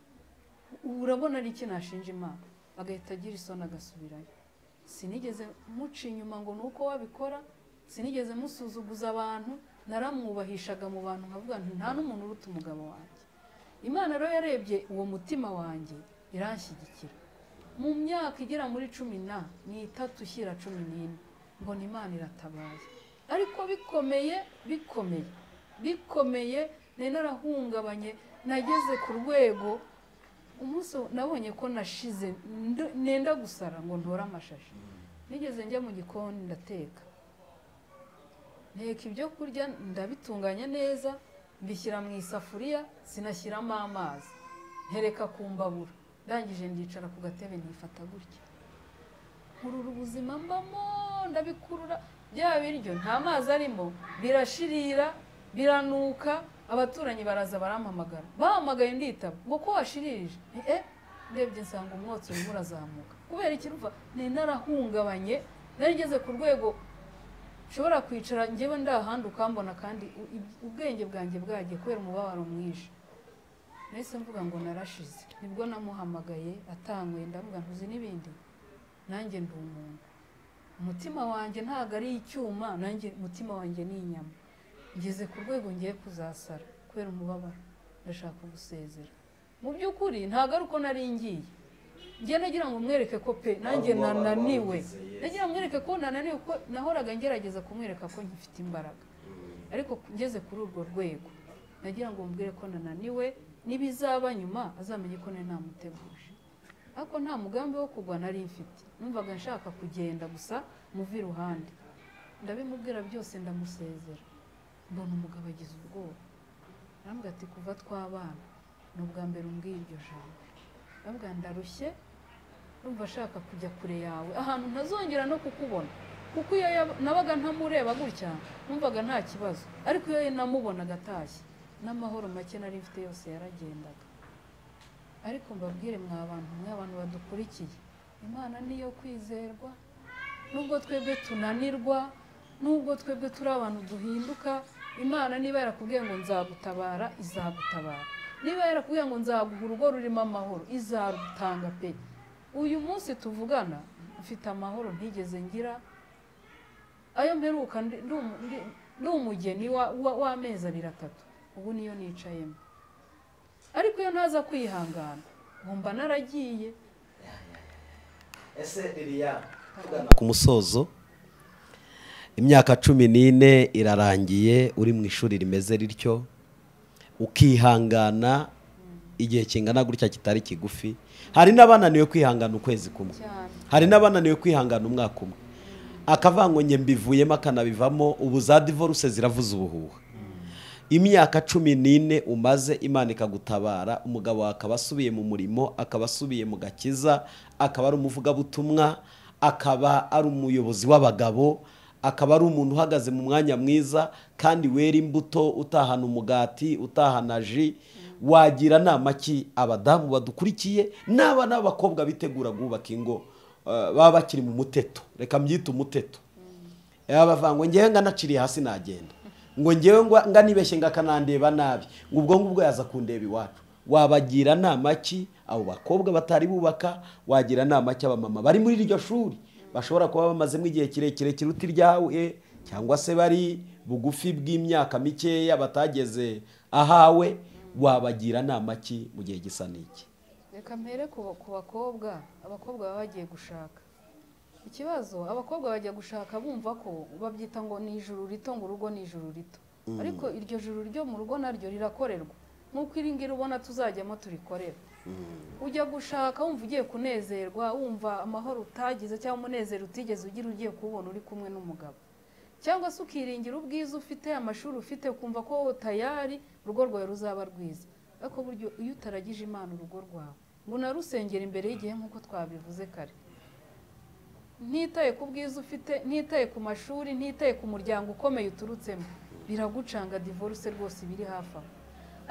urabona ari iki nashinja Imana agahita agira isoni agasubirayo sinigeze muca inyuma ngo nuko wabikora sinigeze musuzuguza abantu naramwubahishaga mu bantu nkavuga nti nta n'umuntu uruta umugabo wanjye Imana rero yarebye uwo mutima wanjye iranshyigikira mu myaka igera muri 13 ushyira 14 mbona Imana iratabaye ariko bikomeye narahungabanye nageze ku rwego umunsi nabonye ko nashize nenda gusara ngo ndora amashashi nigeze njya mu gikoni ndateka nteka ibyo kurya ndabitunganya neza mbishyira mu isafuriya sinashyiramo amazi ntereka ku mbabura ndangije ndicara ku gatebe nifata gutya nkurura ubuzima mbamo ndabikurura bya biryo nta mazi arimo birashirira biranuka abaturanyi baraza barampamagara bahamagaye nditaba ngo ko washiririje ndebye nsanga umwotsi urimo urazamuka kubera ikiruva narahungabanye narigeze ku rwego nshobora kwicara njyewe ndahandi ukambona kandi ubwenge bwanjye bwagiye kubera umubabaro mwinshi nahise mvuga ngo narashize nibwo namuhamagaye atanyweye ndavuga ntuzi n'ibindi nanjye ndi umuntu umutima wanjye ntabwo ari icyuma nanjye umutima wanjye ni inyama ngeze ku rwego ngiye kuzasara kubera umubabaro ndashaka gusezera mu by'ukuri ntabwo ari uko nari ngiye njye nagira ngo mwereke ko pe nanjye nananiwe nagira mwereke ko nananiwe ko nahoraga ngerageza kumwereka ko nkifite imbaraga ariko ngeze kuri urwo rwego nagira ngo mbwire ko nananiwe nibizaba nyuma azamenye ko namuteguje ariko nta mugambi wo kugwa nari mfite numvaga nshaka kugenda gusa muvi ruhande ndabimubwira byose ndamusezera mbona umugabo agize ubwoba arambwira ati kuva twabana n'ubwa mbere umbwiye iryo jambo arambwira ndarushye urumva ashaka kujya kure yawe ahantu ntazongera no kukubona kuko iyo nabaga ntamureba gutya numvaga nta kibazo ariko iyo namubonaga atashye n'amahoro make nari mfite yose yaragendaga ariko mbabwire mw'abantu badukurikiye Imana niyo kwizerwa nubwo twebwe tunanirwa nubwo twebwe turi abantu duhinduka Imana niba yarakubwiye ngo nzagutabara izagutabara niba yarakubwiye ngo nzaguha urugo rurimo amahoro izarutanga pe uyu munsi tuvugana mfite amahoro ntigeze ngira ayo mperuka ndi umugeni w'amezi 3 ubu niyo nicayemo ariko iyo ntaza kwihangana ngomba naragiye ese Eliya ku musozo imyaka 14 irarangiye uri mu ishuri rimeze rityo ukihangana igihe kingana gutya kitari kigufi hari n'abananiwe kwihangana ukwezi kumwe hari n'abananiwe kwihangana umwaka umwe akavango nge mbivuyemo akanabivamo ubu za divorce ziravuza ubuhuha imyaka 14 umaze Imana ikagutabara umugabo wawe akaba asubiye mu murimo akaba asubiye mu gakiza akaba ari umuvugabutumwa akaba ari umuyobozi w'abagabo akaba ari umuntu uhagaze mu mwanya mwiza kandi wera imbuto utahana umugati utahana ji wagira nama ki abadamu badukurikiye n'abana b'abakobwa bitegura gubaka ingo baba bakiri mu muteto reka mbyita umuteto yabavango ngewe nganaciriye hasi nagenda ngo ngewe nganibeshye ngakanandeba nabi ngubwo yaza kundeba iwacu wabagira nama ki abo bakobwa batari bubaka wagira nama ki abamama bari muri iryo shuri bashobora kuba bamazemo igihe kirekire kiruti ryawe cyangwa se bari bugufi bw'imyaka mikeya batageze ahawe wabagira nama ki mu gihe gisa n'iki reka mpere ku bakobwa baba bagiye gushaka ikibazo abakobwa bajya gushaka bumva ko babyita ngo ni ijuru rito ngo urugo ni ijuru rito ariko iryo juru ryo mu rugo naryo rirakorerwa nk'uko iringira ubona tuzajyamo turikorera ujya gushaka wumva ugiye kunezerwa wumva amahoro utagize cyangwa umunezero utigeze ugira ugiye kubona uri kumwe n'umugabo cyangwa se ukiringira ubwiza ufite, amashuri ufite, ukumva ko tayari urugo rwawe ruzaba rwiza. ariko buryo iyo utaragije Imana urugo rwawe ngo narusengera imbere y'igihe nk'uko twabivuze kare, ntitaye ku bwiza ufite, ntitaye ku mashuri, ntitaye ku muryango ukomeye uturutsemo, biragucanga divorce rwose biri hafi aho.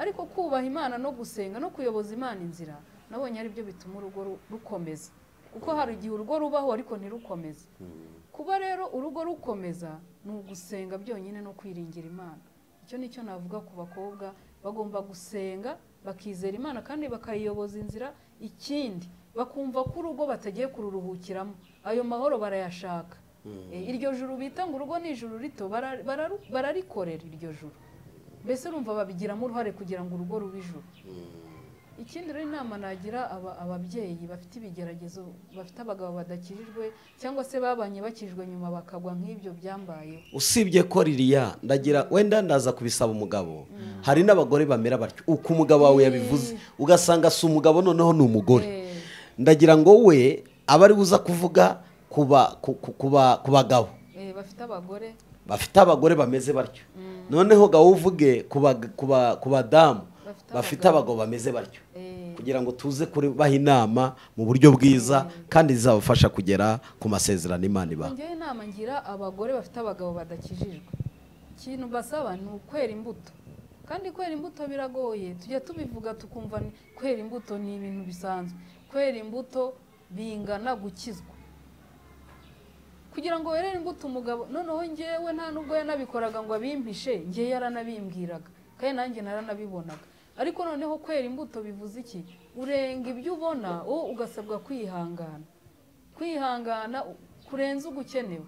Ariko kubaha Imana no gusenga no kuyoboza Imana inzira, nabonye ari byo bituma urugo rukomeza, kuko hari igihe urugo rubaho ariko ntirukomeze. Kuba rero urugo rukomeza ni ugusenga byonyine no kwiringira Imana. Icyo nicyo navuga ku bakobwa, bagomba gusenga bakizera Imana kandi bakayiyoboza inzira. Ikindi bakumva ko urugo batagiye kururuhukiramo, ayo mahoro barayashaka. Iryo juru bita ngo urugo ni ijuru rito, bararikorera iryo juru. Mbese urumva babigiramo uruhare kugira ngo urugo rube ijuru. Ikindi rero inama nagira ababyeyi bafite ibigeragezo, bafite abagabo badakijijwe cyangwa se babanye bakijwe nyuma bakagwa nk'ibyo byambaye. Usibye ko Liliya ndagira wenda ndaza kubisaba umugabo, hari n'abagore bamera batyo uko umugabo wawe yabivuze ugasanga si umugabo noneho ni umugore. Ndagira ngo we abari buza kuvuga ku bagabo bafite abagore bameze batyo, noneho gawo uvuge ku badamu bafite abagabo bameze batyo, kugira ngo tuze kubaha inama mu buryo bwiza kandi zizabafasha kugera ku masezerano Imana ibaha. Ngewe inama ngira abagore bafite abagabo badakijijwe, ikintu basaba ni ukwera imbuto, kandi kwera imbuto biragoye. Tujya tubivuga tukumva kwera imbuto ni ibintu bisanzwe. Kwera imbuto bingana gukizwa. Kugira ngo werere imbuto umugabo, noneho ngewe nta nubwo yanabikoraga ngo abimpishe, ngewe yaranabimbwiraga kandi nanjye naranabibonaga. Ariko noneho kwera imbuto bivuze iki? Urenga ibyo ubona, wowe ugasabwa kwihangana kurenza ugukenewe.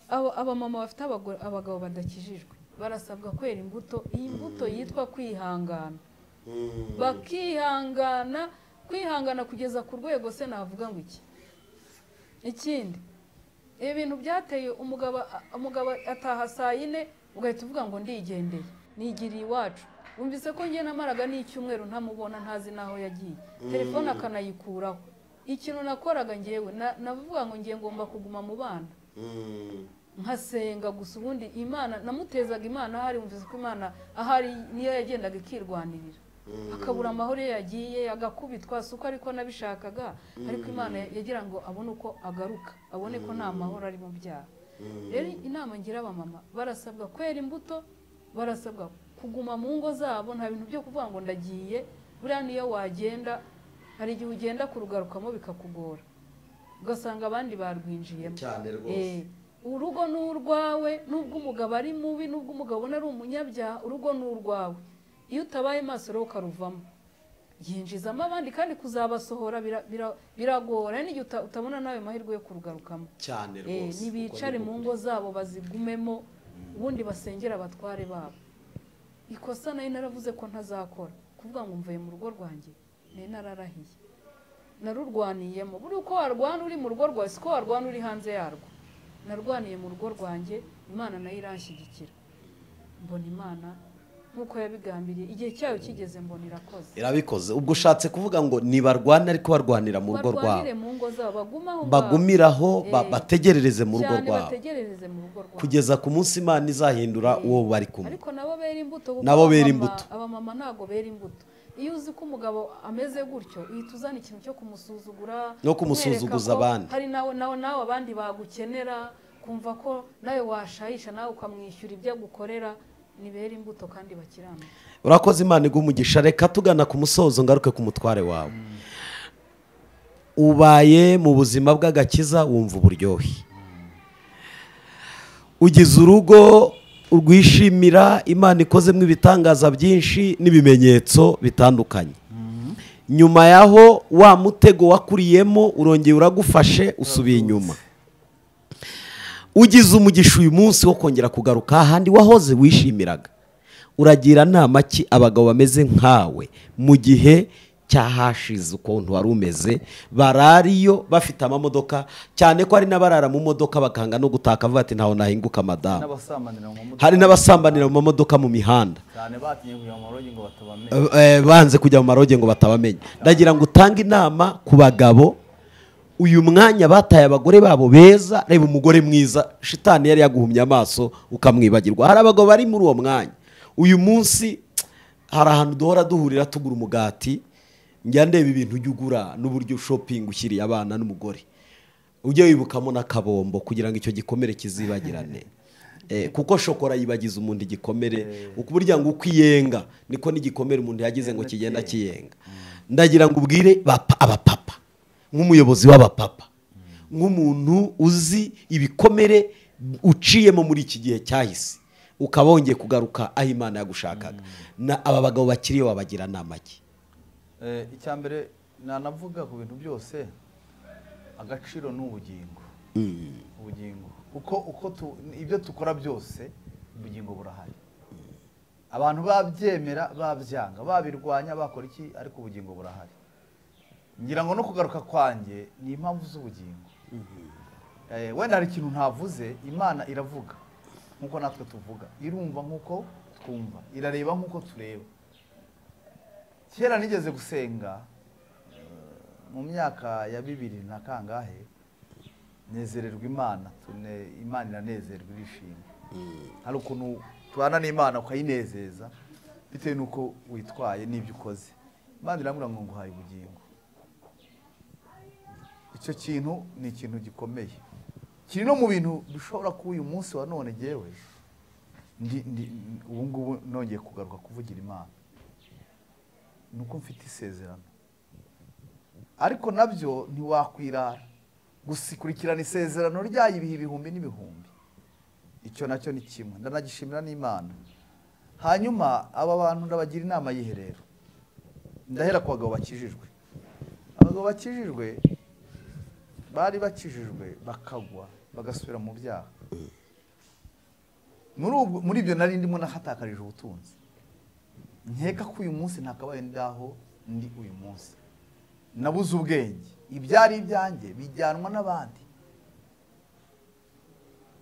Abamama bafite abagabo badakijijwe barasabwa kwera imbuto, iyi mbuto yitwa kwihangana. Kwihangana kugeza ku rwego se navuga ngo iki. Ikindi ibintu byateye umugabo ataha saa 4 ugahita uvuga ngo ndigendeye nigiriye iwacu. Wumvise ko ngiye namaraga n'icyumweru ntamubona, ntazi naho yagiye, telefone akanayikuraho. Ikintu nakoraga ngewe navuga ngo ngiye ngomba kuguma mu bana nkasenga gusa. Ubundi Imana namutezaga Imana ahari, wumvise ko Imana ahari niyo yagendaga ikirwanirira, akabura amahoro yagiye agakubitwa suko ariko nabishakaga, ariko Imana yagira ngo abone uko agaruka, abone ko nta mahoro ari mu byaha. Rero inama ngira abamama barasabwa kwera imbuto, barasabwa kuguma mu ngo zabo, nta bintu byo kuvuga ngo ndagiye. Buriya niyo wagenda hari igihe ugenda kurugarukamo bikakugora, ugasanga abandi barwinjiyemo cyane rwose. Urugo ni urwawe, nubwo umugabo ari mubi, nubwo umugabo ari umunyabyaha, urugo ni urwawe. Iyo utabaye maso rero ukaruvamo, yinjizamo abandi kandi kuzabasohora biragora. N'igihe utabona nawe mahirwe yo kurugarukamo cyane rwose. Nibicare mu ngo zabo bazigumemo, ubundi basengera abatware babo. Ikosa nayo naravuze ko ntazakora, kuvuga ngo mvuye mu rugo rwanjye, nararahiye, narurwaniyemo. Buri uko warwana uri mu rugo rwawe siko warwana uri hanze yarwo. Narwaniye mu rugo rwanjye, Imana nayo iranshyigikira, mbona Imana nkuko yabigambiriye, igihe cyayo kigeze mbona irakoze, irabikoze. Ubwo ushatse kuvuga ngo nibarwana ariko barwanira mu rugo rwabo, mu ngo zabo bagumiraho, bategerereze mu rugo rwabo rwabo kugeza ku munsi Imana izahindura uwo bari kumwe. Ariko nabo bera imbuto, nabo bera imbuto. Abamama ntago bera imbuto. Iyo uzi ko umugabo ameze gutyo, uhita uzana ikintu cyo kumusuzugura no kumusuzuguza abandi. Hari nawe abandi bagukenera, kumva ko nawe washayisha nawe ukamwishyura ibyo agukorera. Nibera imbuto kandi bakirana. Urakoze, Imana igumugisha. Reka tugana ku musozo ngaruke ku mutware wawe. Ubaye mu buzima bw'agakiza wumva uburyohe, ugize urugo urwishimira, Imana ikozemo ibitangaza byinshi n'ibimenyetso bitandukanye. Nyuma yaho wa mutego wakuriyemo urongeye uragufashe, usubiye inyuma. Ugize umugisha uyu munsi wo kongera kugaruka ahandi wahoze wishimiraga, uragira nama ki abagabo bameze nkawe mu gihe cyahashize ukuntu wari umeze, barariyo bafite amamodoka, cyane ko hari n'abarara mu modoka bakanga no gutaka avuga ati ntaho nahinguka madamu. Hari n'abasambanira mu mamodoka mu mihanda, banze kujya mu maroge ngo batabamenya. Ndagira ngo utange inama ku bagabo uyu mwanya bataye abagore babo beza. Reba umugore mwiza shitani yari yaguhumye amaso ukamwibagirwa. Hari abagabo bari muri uwo mwanya. Uyu munsi hari ahantu duhora duhurira tugura umugati, njya ndeba ibintu ujya ugura n'uburyo shopping ushyiriye abana n'umugore, ujye wibukamo n'akabombo kugira ngo icyo gikomere kizibagirane. Kuko shokora yibagiza umuntu igikomere, ukuburya ngo ukiyenga niko n'igikomere umuntu yagize ngo kigenda kiyenga. Ndagira ngo ubwire abapapa, nk'umuyobozi w'abapapa, nk'umuntu uzi ibikomere uciyemo muri iki gihe cyahise, ukaba wongeye kugaruka aho Imana yagushakaga, na aba bagabo bakiriye wabagira nama ki? Icyambere nanavuga ku bintu byose, agaciro n'ubugingo. Ubugingo uko ibyo tukora byose ubugingo burahari. Abantu babyemera babyanga babirwanya bakora iki, ariko ubugingo burahari. Ngira ngo no kugaruka kwanjye ni impamvu z'ubugingo. Wenda hari ikintu ntavuze, Imana iravuga nkuko natwe tuvuga, irumva nkuko twumva, irareba nkuko tureba. Kera nigeze gusenga mu myaka ya 2000 na kangahe, nezererwa Imana, Imana iranezerwa irishimye. Hari ukuntu tubana n'Imana ukayinezeza bitewe nuko witwaye n'ibyo ukoze. Imana irambwira ngo nguhaye ubugingo. Icyo kintu ni ikintu gikomeye, kiri no mu bintu dushobora kuba uyu munsi wa none jewe ubu ngubu nongeye kugaruka kuvugira Imana, nuko mfite isezerano. Ariko nabyo ntiwakwirara gusikurikirana isezerano ryayo ibihe ibihumbi n'ibihumbi. Icyo nacyo ni kimwe, ndanagishimira n'Imana. Hanyuma aba bantu ndabagira inama yiherero. Ndahera ku bagabo bakijijwe. Abagabo bakijijwe bari bakijijwe bakagwa bagasubira mu byaha. Muri ibyo nari ndimo nahatakarije ubutunzi. Nkeka ko uyu munsi ntakabaye ndaho ndi uyu munsi. Nabuze ubwenge, ibyari ibyanjye bijyanwa n'abandi.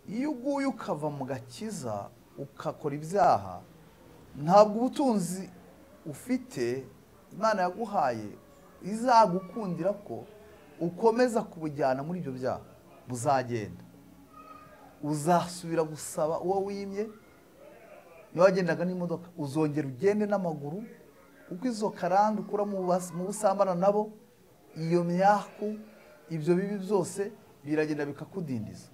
Iyo uguye ukava mu gakiza ukakora ibyaha, ntabwo ubutunzi ufite Imana yaguhaye izagukundira ko ukomeza kubujyana muri ibyo byaha. Buzagenda, uzasubira gusaba uwo wimye. Niba wagendaga n'imodoka uzongera ugende n'amaguru, kuko izo karande ukura mu busambana nabo, iyo myaku, ibyo bibi byose biragenda bikakudindiza.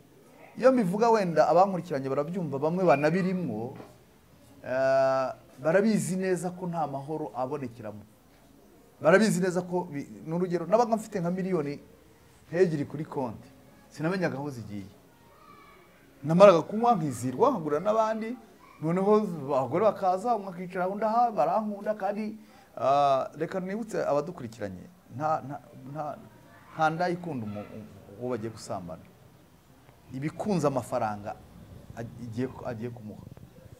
Iyo mbivuga wenda abankurikiranye barabyumva, bamwe banabirimwo, barabizi neza ko nta mahoro abonekeramo. Barabizi neza ko n'urugero nabaga mfite nka miliyoni hejiri kuri konti, sinamenyaga aho zigiye. Namaraga kunywa nkizirwa nkagura n'abandi, noneho abagore bakaza umwe akicara undi aha barankunda. Kandi reka nibutse abadukurikiranye, nta ndayikunda uwo bagiye gusambana. Ibikunze amafaranga agiye kumuha,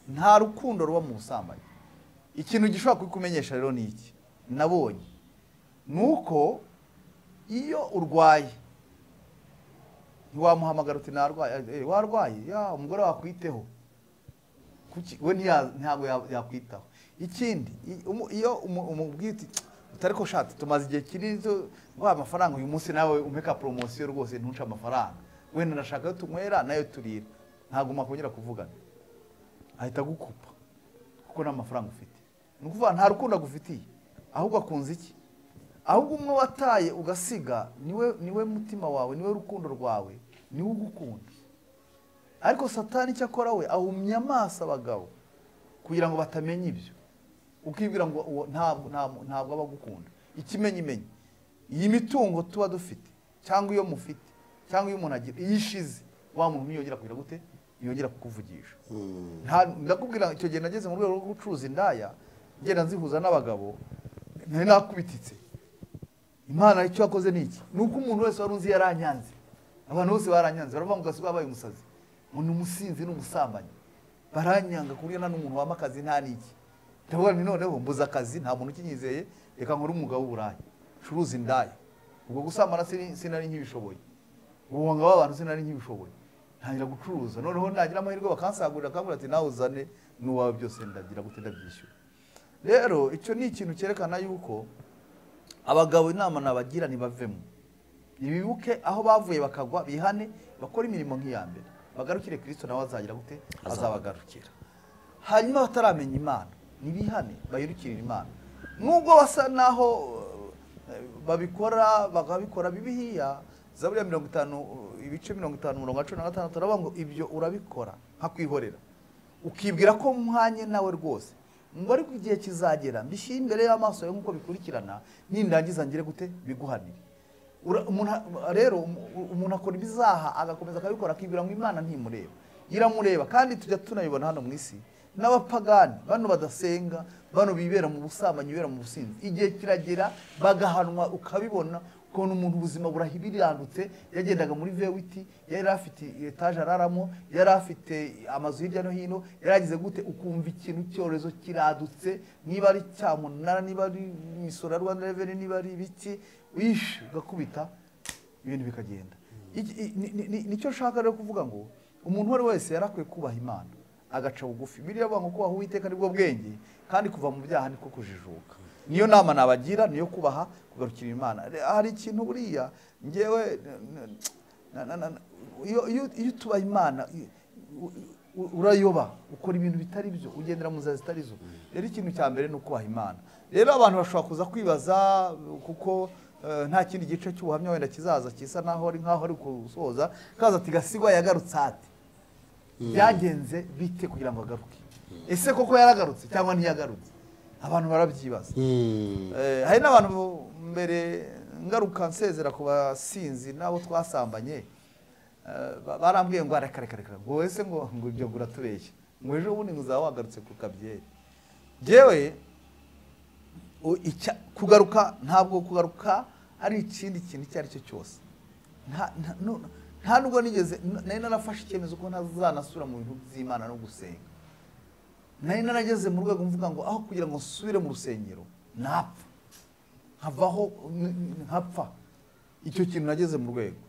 nta rukundo ruba mu busambanyi. Ikintu gishobora kukumenyesha rero ni iki nabonye, nuko iyo urwaye ntiwamuhamagara uti narwaye, warwaye, ya umugore wakwiteho, we ntabwo yakwitaho. Ikindi iyo umubwiye uti utariko shati tumaze igihe kinini ngo amafaranga uyu munsi nawe umeka promotion rwose ntunca amafaranga, wenda nashaka tunywera nayo turira, ntabwo makongera kuvugana, ahita gukupa kuko nta mafaranga ufite. Nukuvuga nta rukundo agufitiye, ahubwo akunze iki? Ahubwo umwe wataye ugasiga, niwe mutima wawe, niwe rukundo rwawe, niwe ugukunda. Ariko Satani icyo akora we ahumya amaso abagabo kugira ngo batamenya ibyo, ukibwira ngo ntabwo abagukunda. Ikimenyimenyi, iyi mitungo tuba dufite cyangwa iyo mufite cyangwa iyo umuntu agira, iyo ishize wa muntu ntiyongera kugira gute, yongera kukuvugisha. Ndakubwira icyo gihe nageze mu rwego rwo gucuruza indaya, ngenda nzihuza n'abagabo, nari nakubititse. Imana icyo yakoze ni iki? Nuko umuntu wese wari uzi yaranyanze, abantu bose baranyanze, baravuga ngo gasi babaye umusazi, umuntu umusinzi n'umusambanyi, baranyanga kuriya nta n'umuntu wamakazi nta niki. Ndavuga nti noneho mbuza akazi, nta muntu ukinyizeye, reka nkore umugabo w'uburayi, curuza indaya. Ubwo gusambana sinari nkibishoboye, guhonga abantu sinari nkibishoboye, ntangira gucuruza. Noneho nagira amahirwe bakansagurira, akambwira ati nawe uzane n'uwawe byose ndagira gute ndabyishyura. Rero icyo ni ikintu cyerekana yuko abagabo inama nabagira ntibavemo. nibibuke aho bavuye bakagwa, bihane, bakora imirimo nk'iya mbere, bagarukire Kristo nawe azagira gute, azabagarukira. Hanyuma bataramenya Imana nibihane bayirukirira Imana, nubwo basa naho babikora bakabikora bibihiya. Zaburi ya 50 ibice 50:16 turavuga ngo ibyo urabikora nkakwihorera, ukibwira ko mwanye nawe rwose, ngo ariko igihe kizagera mbishyire imbere y'amaso yawe nk'uko bikurikirana, nindangiza ngire gute biguhanire. Rero umuntu akora ibizaha agakomeza akabikora akibwira ngo Imana ntimureba, iramureba. Kandi tujya tunayibona hano mu isi n'abapagani, bano badasenga, bano bibera mu busambanyi, bibera mu businzi, igihe kiragera bagahanwa, ukabibona ukuntu umuntu ubuzima burahibirandutse, yagendaga muri vewiti, yari afite etaje araramo, yari afite amazu hirya no hino, yaragize gute, ukumva ikintu cyorezo kiradutse, niba ari cyamunara, niba ari imisoro ya Rwanda Revenue, niba ari ibiki, wish ugakubita ibintu bikagenda. Nicyo nshaka rero kuvuga ngo umuntu wari wese yarakwiye kubaha Imana agaca bugufi. Biriya bavuga ngo kubaha Uwiteka nibwo bwenge, kandi kuva mu byaha niko kujijuka. Niyo nama nabagira, niyo kubaha, kugarukira Imana. Hari ikintu buriya ngewe iyo tubaha Imana urayoba, ukora ibintu bitari byo, ugendera mu nzira zitari zo. Rero ikintu cya mbere ni ukubaha Imana. Rero abantu bashobora kuza kwibaza, kuko nta kindi gice cy'ubuhamya wenda kizaza kisa naho ari nkaho ari kusoza, kaza ati Gasigwa yagarutse ati byagenze bite kugira ngo agaruke? Ese koko yaragarutse cyangwa ntiyagarutse? Abantu barabyibaza. Hari n'abantu mbere ngaruka nsezera ku basinzi nabo twasambanye, barambwiye ngo areka ngo ese ngo ibyo guratubeshya, ngo ejo bundi nguzaba wagarutse ku kabyeri. Jewe kugaruka, ntabwo kugaruka ari ikindi kintu icyo ari cyo cyose. Nta nubwo nigeze nari narafashe icyemezo ko ntazanasubira mu bintu by'Imana no gusenga. Nari narageze mu rwego mvuga ngo aho kugira ngo nsubire mu rusengero napfa, nkavaho nkapfa. Icyo kintu nageze mu rwego.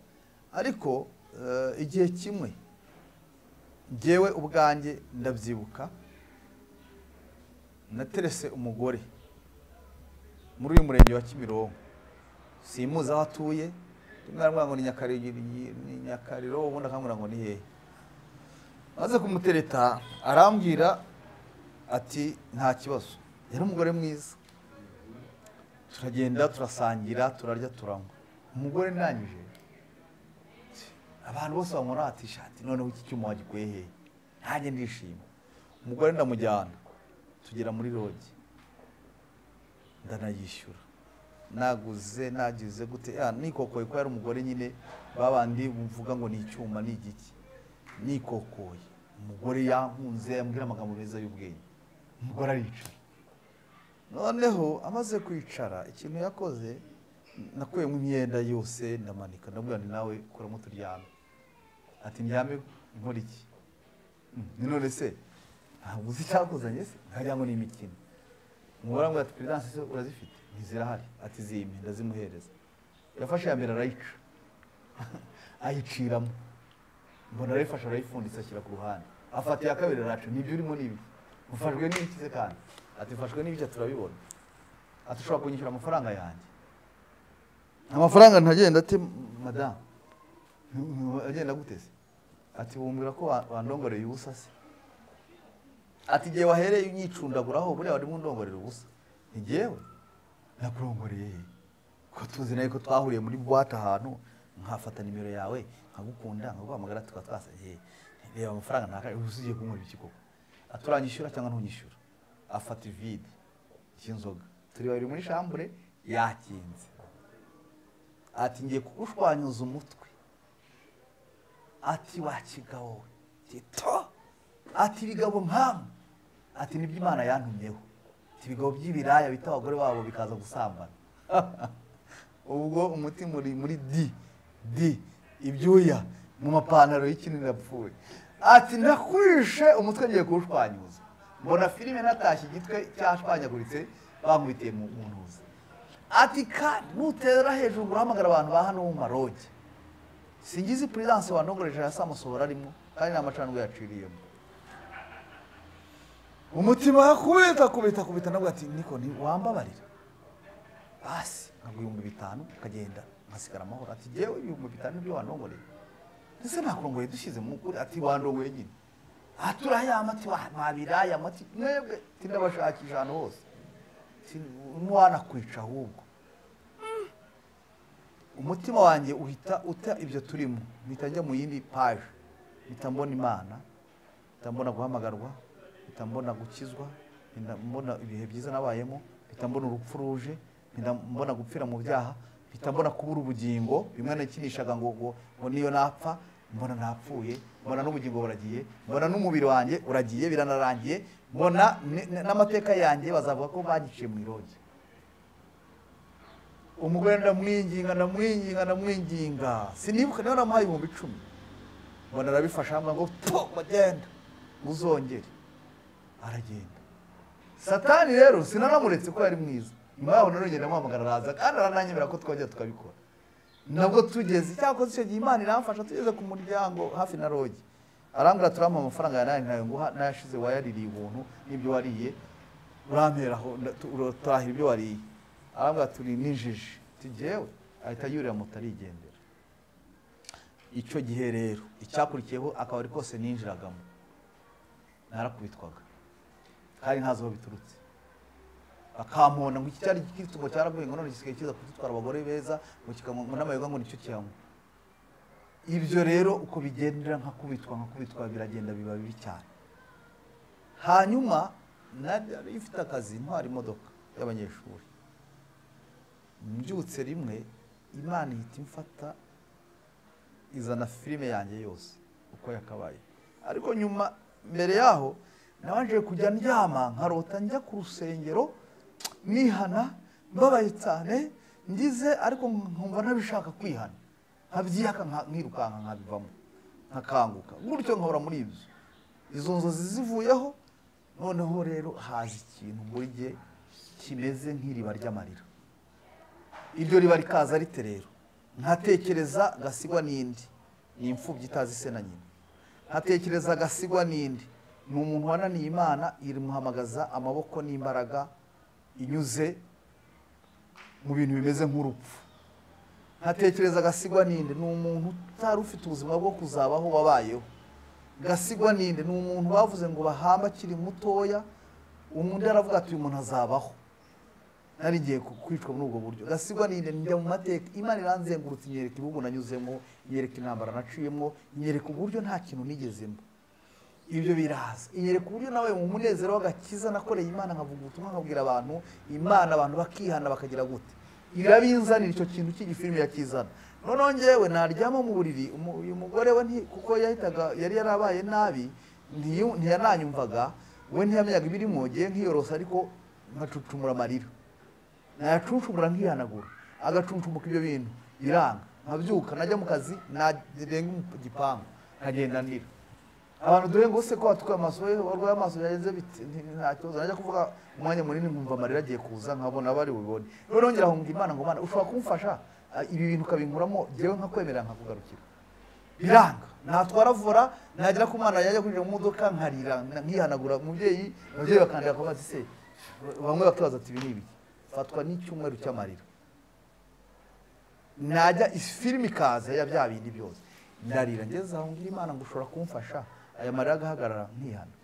Ariko igihe kimwe njyewe ubwanjye ndabyibuka, naterese umugore muri uyu murenge wa Kimironko, simuzi aho atuye, rimwe aramubwira ngo ni Nyakariro, ubundi akambwira ngo ni hehe. Maze kumutereta arambwira ati nta kibazo. Yari umugore mwiza, turagenda turasangira, turarya turanywa. Umugore ndangije, abantu bose bamwora ati shati noneho iki cyuma wagikuye hehe? Ntanjye ndishima. Umugore ndamujyana, tugera muri rogi, ndanayishyura, naguze nagize gute, nikokoye ko yari umugore nyine babandi mvuga ngo ni icyuma ni igiki, nikokoye. Umugore yankunze, yambwira amagambo meza y'ubwenge. Umugore aricara. Noneho amaze kwicara, ikintu yakoze, nakuyemo imyenda yose ndamanika, ndamubwira nti nawe kuramo turyame. Ati ndyame nkora iki? None se ntabwo uzi icyakuzanye se? Nkagira ngo ni imikino. Umugore ambwira ati perezidansi se urazifite? Ntizirahari. Ati zimpe, ndazimuhereza. Yafashe ya mbere arayica, ayiciramo, mbona arayifashe arayifunditse ashyira ku ruhande. Afata iya kabiri araca, nibyo urimo nibi, ufashwe n'iki se kandi? Ati ufashwe n'ibyo turabibona. Ati ushobora kunyishyura amafaranga yanjye. Amafaranga ntagenda ati madamu, agenda guteze. Ati wumbwira ko wandongoreye ubusa se? Ati igihe wahereye unyicundaguraho buriya warimo undongorera ubusa. Ni jyewe nakurongoreye, ko tuzi nayo ko twahuriye muri boîte ahantu, nkafata nimero yawe nkagukunda nkaguhamagara tukaba twasanye, reba amafaranga ntaka usigiye kunkora iki koko? Aturanyishyura cyangwa ntunyishyura? Afata ivide cy'inzoga, turi babiri muri chambre yakinze. Ati ngiye kugushwanyuza umutwe. Ati wakigabo tito. Ati bigabo mpamwe. Ati nibyo Imana yantumyeho. Ati bigabo by'ibiraya bita abagore babo bikaza gusambana. Ubwo umutima muri di ibyuya mu mapantaro y'ikinini yapfuye. Ati ndakwishe umutwe ngiye kuwushwanyuza. Mbona filime natashye igitwe cyashwanyaguritse bamwitiye mu ntuza. Ati kandi nutera hejuru guhamagara abantu ba hano mu maroge, singize perezidansi wandongoreje yasamusohora arimo kandi n'amacandwe yaciriyemo. Umutima kubita nabwo ati niko ni wambabarira basi nka 5,000 ukagenda nkasigara amahoro. Ati jyewe ibihumbi bitanu nibyo wanongoreye, ese nakurongoye dushyize mu kuri? Ati wandongoye nyine. Turayama ati mwabirayama ati mwebwe tindabashakisha ahantu hose ntiwanakwica ahubwo. Umutima wanjye uhita uta ibyo turimo, mpita njya mu yindi paje, mpita mbona Imana, mpita mbona guhamagarwa, mpita mbona gukizwa, mpita mbona ibihe byiza nabayemo, mpita mbona urupfu ruje, mpita mbona gupfira mu byaha, mpita mbona kubura ubugingo, bimwe nakinishaga ngo niyo napfa, mbona napfuye, mbona n'ubugingo buragiye, mbona n'umubiri wanjye uragiye biranarangiye, mbona n'amateka yanjye bazavuga ko bagiciye mu iroge. Umugore ndamwinginga sinibuka niba namuhaye 10,000, mbona arabifasha hamwe ngo bagenda uzongere, aragenda. Satani rero sinanamuretse ko yari mwiza, nyuma yaho narongera ndamuhamagara araza kandi arananyemera ko twajya tukabikora. Nabwo tugeze cyakoze icyo gihe Imana iramfasha, tugeze ku muryango hafi na rogi, arambwira turampa amafaranga ya nayo nguha nayashize wayaririye ubuntu n'ibyo wariye uramperaho turahira ibyo wariye. Arambwira turi ninjije tijewe, ahita yurira moto arigendera. Icyo gihe rero icyakurikiyeho akaba ari kose ninjiragamo narakubitwaga kandi ntazo biturutse, akampona ngo iki cyari gikitugo cyaraguye ngo none gisigaye kiza kudutwara abagore beza ngo kikamwe n'amayoga ngo nicyo cyamwe. Ibyo rero uko bigendera nkakubitwa biragenda biba bibi cyane. Hanyuma nari ifite akazi ntwara imodoka y'abanyeshuri, mbyutse rimwe Imana ihita imfata izana filime yanjye yose uko yakabaye. Ariko nyuma mbere yaho nabanje kujya ndyama nkarota njya ku rusengero nihana mbabaye cyane ngize, ariko nkumva nabishaka kwihana, nkabyiyaka nkirukanka nkabivamo nkakanguka gutyo nkahora muri ibyo. Izo nzozi zivuyeho, noneho rero haza ikintu muri jye kimeze nk'iriba ry'amarira. Iryo riba rikaza rite rero, nkatekereza Gasigwa n'indi ni imfubyi itazi se na nyina, nkatekereza Gasigwa n'indi ni umuntu wananiye Imana irimuhamagaza amaboko n'imbaraga inyuze mu bintu bimeze nk'urupfu. Nkatekereza Gasigwa n'indi ni umuntu utari ufite ubuzima bwo kuzabaho wabayeho. Gasigwa n'indi ni umuntu bavuze ngo bahamba akiri mutoya, umuntu yaravuga ati uyu muntu azabaho, nari ngiye kwicwa muri ubwo buryo. Gasigwa n'indi njya mu mateka, Imana iranzengurutse inyereka ibihugu nanyuzemo, inyereka intambara naciyemo, inyereka uburyo nta kintu nigezemo. Ibyo biraza inyereka uburyo nawe mu munezero w'agakiza nakoreye Imana, nkavuga ubutumwa nkabwira abantu Imana, abantu bakihana bakagira gute. Irabinzanira icyo kintu cy'igifilime yakizana. Noneho njyewe naryama mu buriri, uyu mugore we kuko yahitaga yari yarabaye nabi, ntiyananyumvaga, we ntiyamenyaga ibirimo, ngiye nkiyorosa ariko nkacucumura amarira, nayacucumura nkihanagura, agacuncumuka ibyo bintu biranga. Nkabyuka najya mu kazi narenga igipangu nkagenda ndira. Abantu dore ngo se ko watuka amaso warwaye amaso yagenze bite, nta kibazo. Najya kuvuga umwanya munini nkumva amarira agiye kuza, nkabona bari bubone. Rero nongera aho Imana ngo Mana ushobora kumfasha ibi bintu kabinkuramo, jewe nkakwemerera nkakugarukira. Biranga natwara vora, nagira ku Mana yajya kwinjira mu modoka nkarira nkihanagura. Umubyeyi bakandika ko bati se bamwe bakibaza ati ibi nibi, fatwa n'icyumweru cy'amarira. Najya filime ikaza ya bya bindi byose ndarira, ngeze aho ngira Imana ngo ushobora kumfasha aya marira agahagarara nkihana.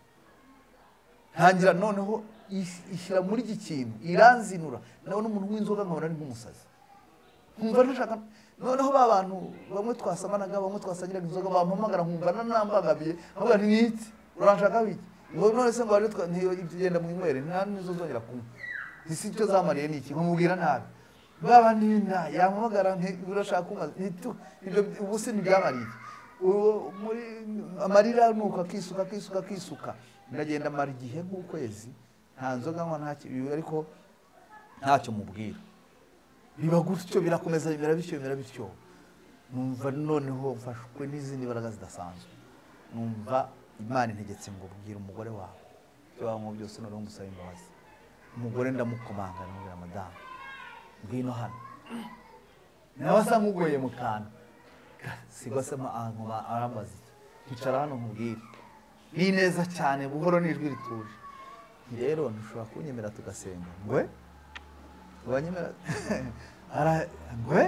Ntangira noneho ishyira muri iki kintu iranzinura, nawe n'umuntu w'inzoga nkabona ari nk'umusazi, nkumva nashaka. Noneho ba bantu bamwe twasamanaga, bamwe twasangiraga inzoga bampamagara nkumva nanambagabiye, nkavuga nti niki uranshaka biki, ngo none se ngo ari tugenda mu inywere nta nizo zongera kunywa, isi cyo zamariye niki, nkumubwira nabi. Baba nina yampamagara urashaka kunywa, ibyo ubuse ntibyamariye. Muri amarira nuko akisuka. Ndagenda mara igihe nk'ukwezi nta nzoga nkwa, nta kibi, ariko ntacyo mubwira. Biba gutyo birakomeza bityo. Numva noneho mfashwe n'izindi baraga zidasanzwe. Numva Imana integetse ngo bwira umugore wawe cyo wamwo byose, noneho umusaba imbabazi. Umugore ndamukomanga n'ubwira madamu ngwino hano, nawe asa nk'ugoye mu kantu. Sigwa se arambaza nkicara hano nkubwire ni neza cyane buhoro n'ijwi rituje. Rero ntushobora kunyemera tugasenga? Ngwe wanyemera? Ngwe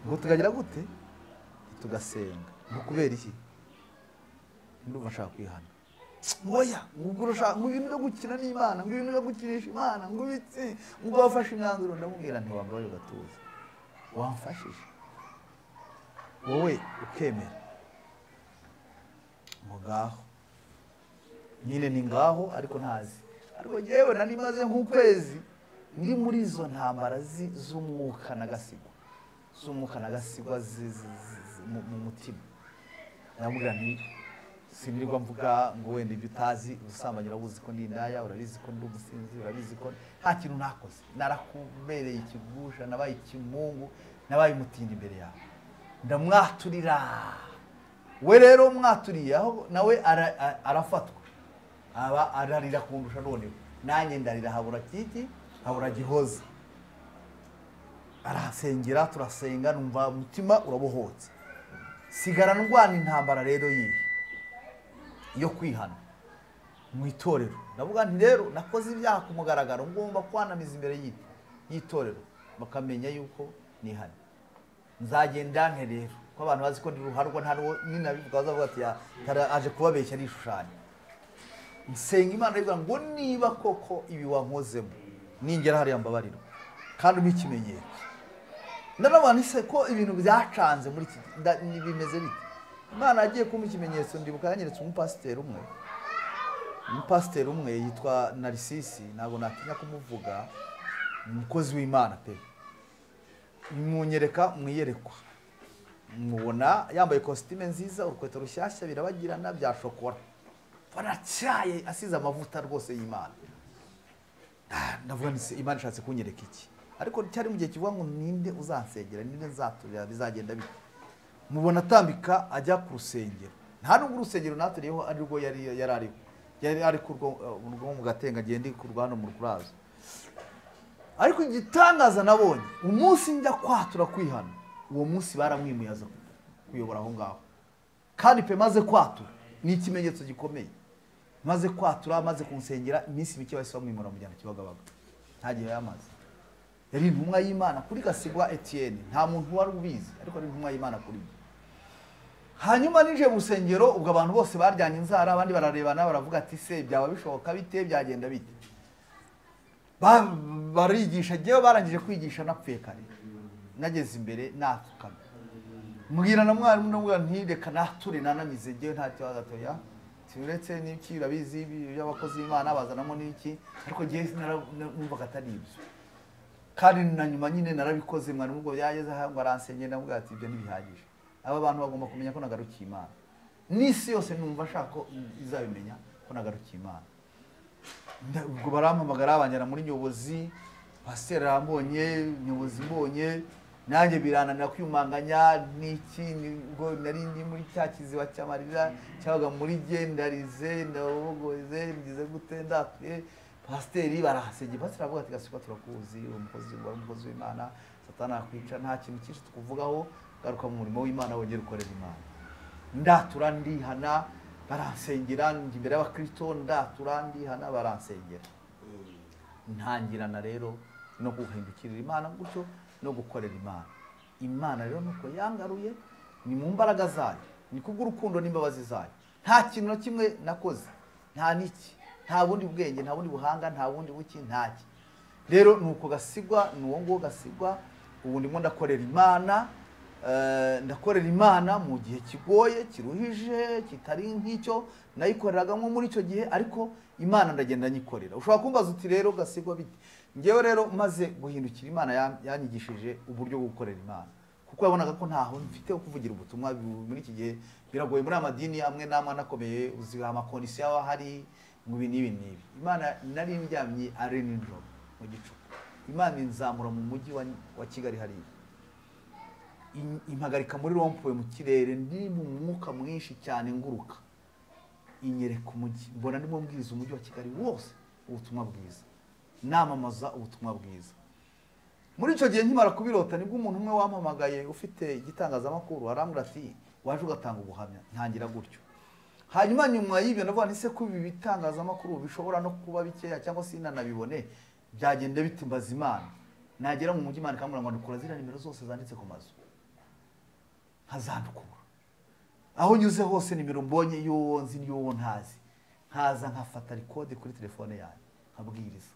ngo tukagira gute tugasenga ngo kubera iki ndumva nshaka kwihana ngoya ngo urashaka ngo ibintu byo gukina n'Imana ngo ibintu byo gukinisha Imana ngo ibitsi ngo wafashe imyanzuro ndamubwira nti wambaye ugatuza wamfashije wowe ukemera ngo ngaho nyine ni ngaho ariko ntazi ariko yewe nari maze nk'ukwezi ndi muri izo ntambara z'umwuka n'agasigwa mu mutima ndamubwira nti sinirwa mvuga ngo wenda ibyo utazi ubusambanyi urabuzi ko ndi indaya urabizi ko ndi umusinzi urabizi ko nta kintu nakoze narakubereye ikigusha nabaye ikimungu nabaye umutindi imbere yawe ndamwaturira we rero mwaturiye aho nawe arafatwa aba ararira kundusha noneho nanjye ndarira habura kiki habura gihoza arasengera turasenga numva umutima urabohotse sigara ndwana intambara rero yihe yo kwihana mu itorero ndavuga nti rero nakoze ibyaha ku mugaragaro ngomba kwanamiza imbere y'itorero bakamenya yuko nihana nzagenda nte rero ko abantu bazi ko ndi ruharwa nta nyine abivuga bazavuga ati aje kubabeshya n'ishushanya nsenga Imana ivuga ngo niba koko ibi wankozemo ningera hariya mbabarira kandi umikimenyetso ndabona ise ko ibintu byacanze muri iki bimeze bite Imana agiye kumpa ikimenyetso ndibuka yanyeretse umupasiteri umwe yitwa Narisisi ntabwo natinya kumuvuga umukozi w'Imana pe munyereka mwiyerekwa mubona yambaye costume nziza urukweto rushyashya birabagirana bya shokora baracyaye asize amavuta rwose y'Imana ndavuga nti Imana ishatse kunyereka iki ariko cyari mu gihe kivuga ngo ninde uzansengera ninde nzaturira bizagenda bite mubona atambika ajya ku rusengero nta nubwo urusengero naturiyeho ari rwo yari ari kurwo mu Gatenga agenda kurwa hano mu Rukurazo ariko igitangaza nabonye umunsi njya kwatura kwihana uwo munsi baramwimuyaza kuyobora aho ngaho kandi pe maze kwatura ni ikimenyetso gikomeye maze kwatura maze kunsengera iminsi mike bahise bamwimura mu Jyana Kibagabaga ntagiye yamaze yari intumwa y'Imana kuri Gasigwa Etienne nta muntu wari ubizi ariko ari intumwa y'Imana kuri hanyuma nije mu rusengero ubwo abantu bose baryanye inzara abandi bararebana baravuga ati se byaba bishoboka bite byagenda bite barigisha jewe barangije kwigisha napfuye kare nageze imbere natukana mbwira na mwarimu ndamubwira nti reka nature nanamize jewe nta kibazo atoya uretse n'iki urabizi by'abakozi b'Imana bazanamo n'iki ariko jewe numvaga atari ibyo kandi na nyuma nyine narabikoze mwarimu ubwo byageze aho aransengera ndamubwira ati ibyo ntibihagije aba bantu bagomba kumenya ko nagarukiye Imana n'isi yose numva ashaka ko izabimenya ko nagarukiye Imana ubwo barampamagara banjyana muri nyobozi pasiteri arambonye nyobozi mbonye nanjye birananira kwiyumanganya n'iki ngo nari ndi muri cya kiziba cy'amarira cyabaga muri gendarize ndabogoze ngize gute ndatuye pasiteri barahasenge pasiteri avuga ati Gasigwa turakuzi umukozi w'Imana satana akwica nta kintu cyinshi tukuvugaho garuka mu murimo w'Imana wongera ukorera Imana ndatura ndihana baransengera imbere y'abakristo ndatura ndihana baransengera ntangirana rero no guhindukirira Imana gutyo no gukorera Imana rero nuko yangaruye ni mu mbaraga zayo ni kubw'urukundo n'imbabazi zayo nta kintu na kimwe nakoze nta niki nta bundi bwenge nta bundi buhanga nta bundi buki ntaki rero nuko Gasigwa nuwo ngo Gasigwa ubu ndimo ndakorera Imana mu gihe kigoye kiruhije kitari nk'icyo nayikoreragamo muri icyo gihe ariko Imana ndagenda nyikorera ushobora kumbaza uti rero Gasigwa bite ngewe rero maze guhindukira Imana yanyigishije uburyo bwo gukorera Imana kuko yabonaga ko ntaho mfite kuvugira ubutumwa muri iki gihe biragoye muri amadini amwe n'amwe anakomeye uziga amakonisiyo aba hari mu n'ibi Imana nari ndyamye ari nijoro mu gicuku Imana inzamura mu mujyi wa Kigali hariya impagarika muri rompuwe mu kirere ndi mu mwuka mwinshi cyane nguruka inyereka umujyi mbona ndimo mbwiriza umujyi wa Kigali wose ubutumwa bwiza namamaza ubutumwa bwiza muri icyo gihe nkimara kubirota nibwo umuntu umwe wampamagaye ufite igitangazamakuru arambwira ati waje ugatanga ubuhamya ntangira gutyo hanyuma nyuma y'ibyo ndavuga nti se ko ibi bitangazamakuru bishobora no kuba bikeya cyangwa se inanabibone byagenda bitimbaza Imana nagera mu mujyi Imana ikamubwira ngo ndikora ziriya nimero zose zanditse ku mazu nkazandukura aho nyuze hose nimero mbonye y'uwo nzi n'uwo ntazi nkaza nkafata rikode kuri telefone yanjye nkabwiriza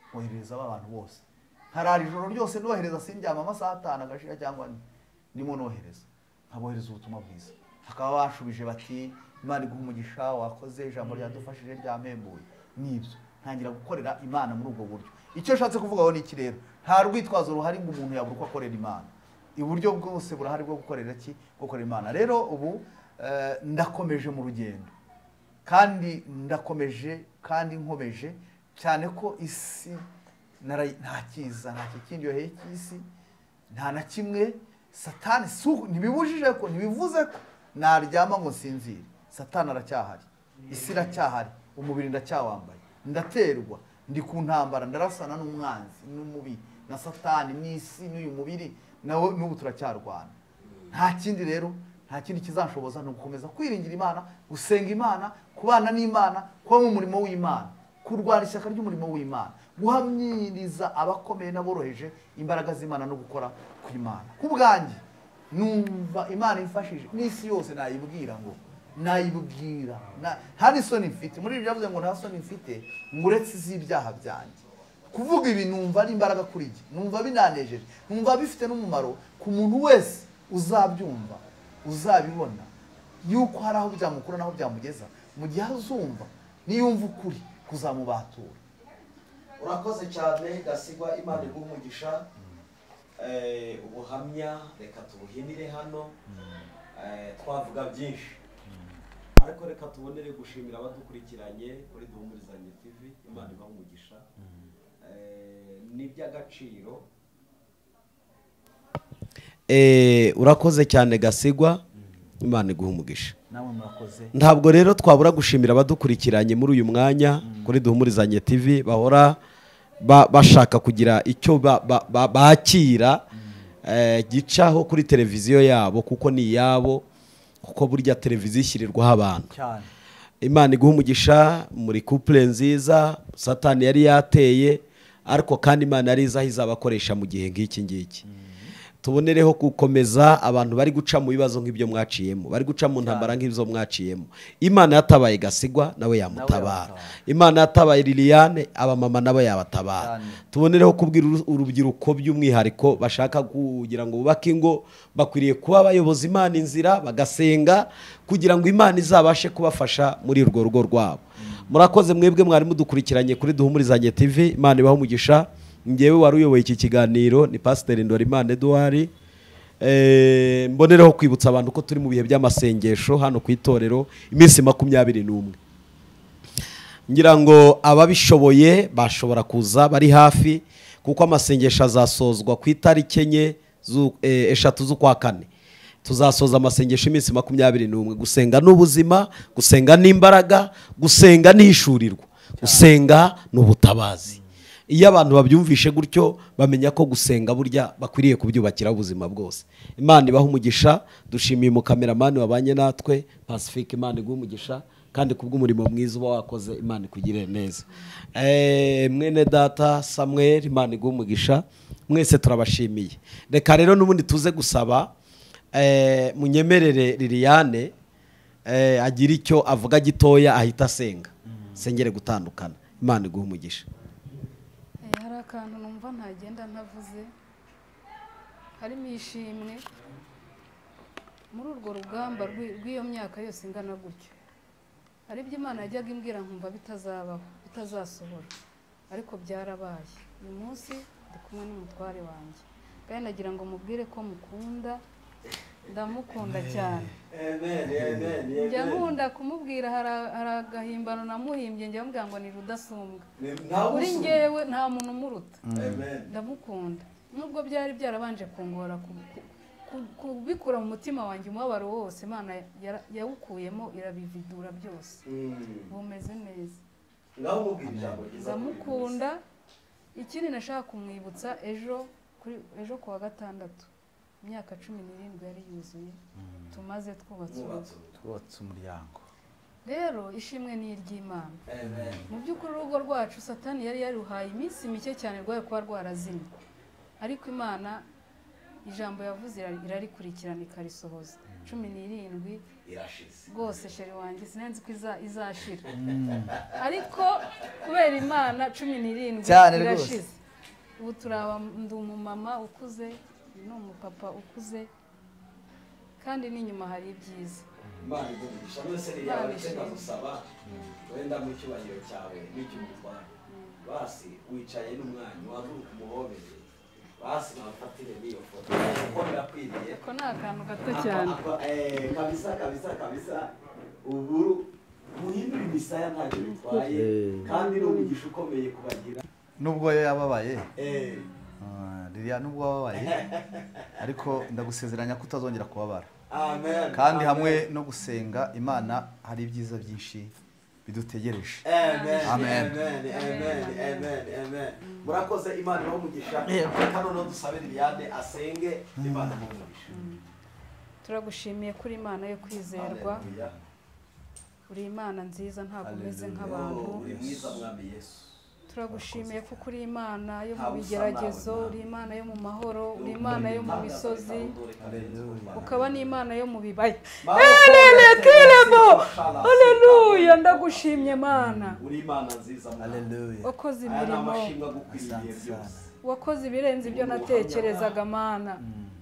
nkoherereza abantu bose nkarara ijoro ryose nohereza sindyama amasaha 5 agashira cyangwa ndimo nohereza nkabohereza ubutumwa bwiza bakaba bashubije bati Imana iguha umugisha wakoze ijambo ryadufashije ryamembuye nibyo ntangira gukorera Imana muri ubwo buryo icyo nshatse kuvugaho ni iki rero nta rwitwazo ruhari ngo umuntu yabura uko akorera Imana iburyo bwose burahari bwo gukorera iki gukorera Imana rero ubu ndakomeje mu rugendo kandi ndakomeje kandi nkomeje cyane ko isi nta kiza nta kindi yoheye cy'isi nta na kimwe Satani ntibibujije ko ntibivuze ko naryama ngo nsinzire Satani aracyahari isi iracyahari umubiri ndacyawambaye ndaterwa ndi ku ntambara ndarasana n'umwanzi n'umubi na Satani n'isi n'uyu mubiri nawe n'ubu turacyarwana nta kindi rero nta kindi kizanshoboza no gukomeza kwiringira Imana gusenga Imana kubana n'Imana kuba mu murimo w'Imana kurwara ishyaka ry'umurimo w'Imana guhamyiriza abakomeye n'aboroheje imbaraga z'Imana no gukora ku Imana kubwanjye numva Imana imfashije n'isi yose nayibwira ngo nayibwira nta n'isoni mfite muri ibyo yavuze ngo nta soni mfite nguretse z'ibyaha byanjye kuvuga ibi numva ari imbaraga kuri jye numva binanejeje numva bifite n'umumaro ku muntu wese uzabyumva uzabibona yuko hari aho byamukura naho byamugeza mu gihe azumva niyumva ukuri kuzamubatura. Urakoze cyane Gasigwa, Imana iguha umugisha. Ubuhamya reka tubuhinire hano, twavuga byinshi ariko reka tubonere gushimira abadukurikiranye kuri Duhumurizanye TV. Imana ibaha umugisha, ni by'agaciro. Urakoze cyane Gasigwa, Imana iguha umugisha. Ntabwo rero twabura gushimira abadukurikiranye muri uyu mwanya kuri Duhumurizanye TV, bahora bashaka kugira icyo bakira gicaho kuri televiziyo yabo, kuko ni yabo, kuko burya televiziyo ishyirirwaho abantu. Imana iguha umugisha, muri couple nziza Satani yari yateye, ariko kandi Imana yari izaho izabakoresha mu gihe nk'iki ngiki. Tubonereho gukomeza abantu bari guca mu bibazo nk'ibyo mwaciyemo, bari guca mu ntambara nk'izo mwaciyemo. Imana yatabaye Gasigwa, nawe yamutabara. Imana yatabaye Liliane, abamama nabo yabatabara. Tubonereho kubwira urubyiruko by'umwihariko bashaka kugira ngo bubake ingo, bakwiriye kuba bayoboza Imana inzira, bagasenga kugira ngo Imana izabashe kubafasha muri urwo rugo rwabo. Murakoze mwebwe mwari mudukurikiranye kuri Duhumurizanye TV. Imana ibaha umugisha. Ngewe wari uyoboye iki kiganiro ni Pasiteri Ndorimana Edouard. Mbonereho kwibutsa abantu ko turi mu bihe by'amasengesho hano ku itorero, iminsi 21. Ngira ngo ababishoboye bashobora kuza, bari hafi, kuko amasengesho azasozwa ku itariki 3 z'ukwa 4. Tuzasoza amasengesho iminsi 21. Gusenga n'ubuzima, gusenga n'imbaraga, gusenga n'ishurirwa, gusenga n'ubutabazi. Iyo abantu babyumvishe gutyo, bamenya ko gusenga burya bakwiriye kubyubakira ubuzima bwose. Imana ibaha umugisha. Dushimiye umukameramani wabanye natwe Pacifique. Imana iguha umugisha, kandi kubw'umurimo mwiza uba wakoze, Imana ikugirire neza. Mwene data Samuel, Imana iguha umugisha. Mwese turabashimiye. Reka rero n'ubundi tuze gusaba munyemerere Liliane agira icyo avuga gitoya ahita asenga, sengere gutandukana. Imana iguha umugisha. Hari akantu numva ntagenda ntavuze, harimo ishimwe muri urwo rugamba rw'iyo myaka yose ingana gutyo. Hari ibyo Imana yajyaga imbwira nkumva bitazabaho, bitazasohora, ariko byarabaye. Uyu munsi ndi kumwe n'umutware wanjye, kandi nagira ngo mubwire ko mukunda, ndamukunda cyane. Njya nkunda kumubwira, hari agahimbano namuhimbye, njya mubwira ngo ni Rudasumbwa. Kuri njyewe nta muntu umuruta. Ndamukunda, nubwo byari byarabanje kungora kubikura mu mutima wanjye, umubabaro wose Imana yawukuyemo irabividura byose, bumeze neza. Ndamukunda. Ikindi nashaka kumwibutsa, ejo kuwa 6 imyaka 17 yari yuzuye, tumaze twubatse umuryango. Rero ishimwe ni iry'Imana. Mu by'ukuri urugo rwacu Satani yari yaruhaye iminsi mike cyane rwaye kuba rwarazimye, ariko Imana ijambo yavuze irarikurikirana ikarisohoza 17 irashize rwose sheri wanjye sinenzi ko izashira ariko kubera Imana 17 Cyane rwose. irashize ubu turaba ndi umumama ukuze ni umupapa ukuze kandi n'inyuma hari ibyiza Imana igumisha mwese ni yawe cyenda gusaba wenda mu cyubahiro cyawe n'icy'umutware basi wicaye n'umwanya wavuga umuhobere basi bafatire n'iyo foto kuko birakwiriye ko ni akantu gato cyane kabisa ubu muhindura imisaya ntacyo bitwaye kandi ni umugisha ukomeye kubagira nubwo yababaye Lilian nubwo wababaye ariko ndagusezeranya ko utazongera kubabara. Amen. Kandi hamwe no gusenga Imana hari ibyiza byinshi bidutegereje. Amen. Amen. Amen. Murakoze Imana no mugisha. Kano no dusabira Liliane asenge Imana mu mugisha. Turagushimiye kuri Imana yo kwizerwa. Uri Imana nziza ntabwo umeze nk'abantu. Uri mwiza mwami Yesu. Turagushimiye kuko uri Imana yo mu bigeragezo, uri Imana yo mu mahoro, uri Imana yo mu misozi, ukaba n'Imana yo mu bibaya. Haleluya, ndagushimye Mana. Uri Imana nziza. Haleluya. Wakoze imirimo, byose. wakoze ibirenze ibyo natekerezaga Mana.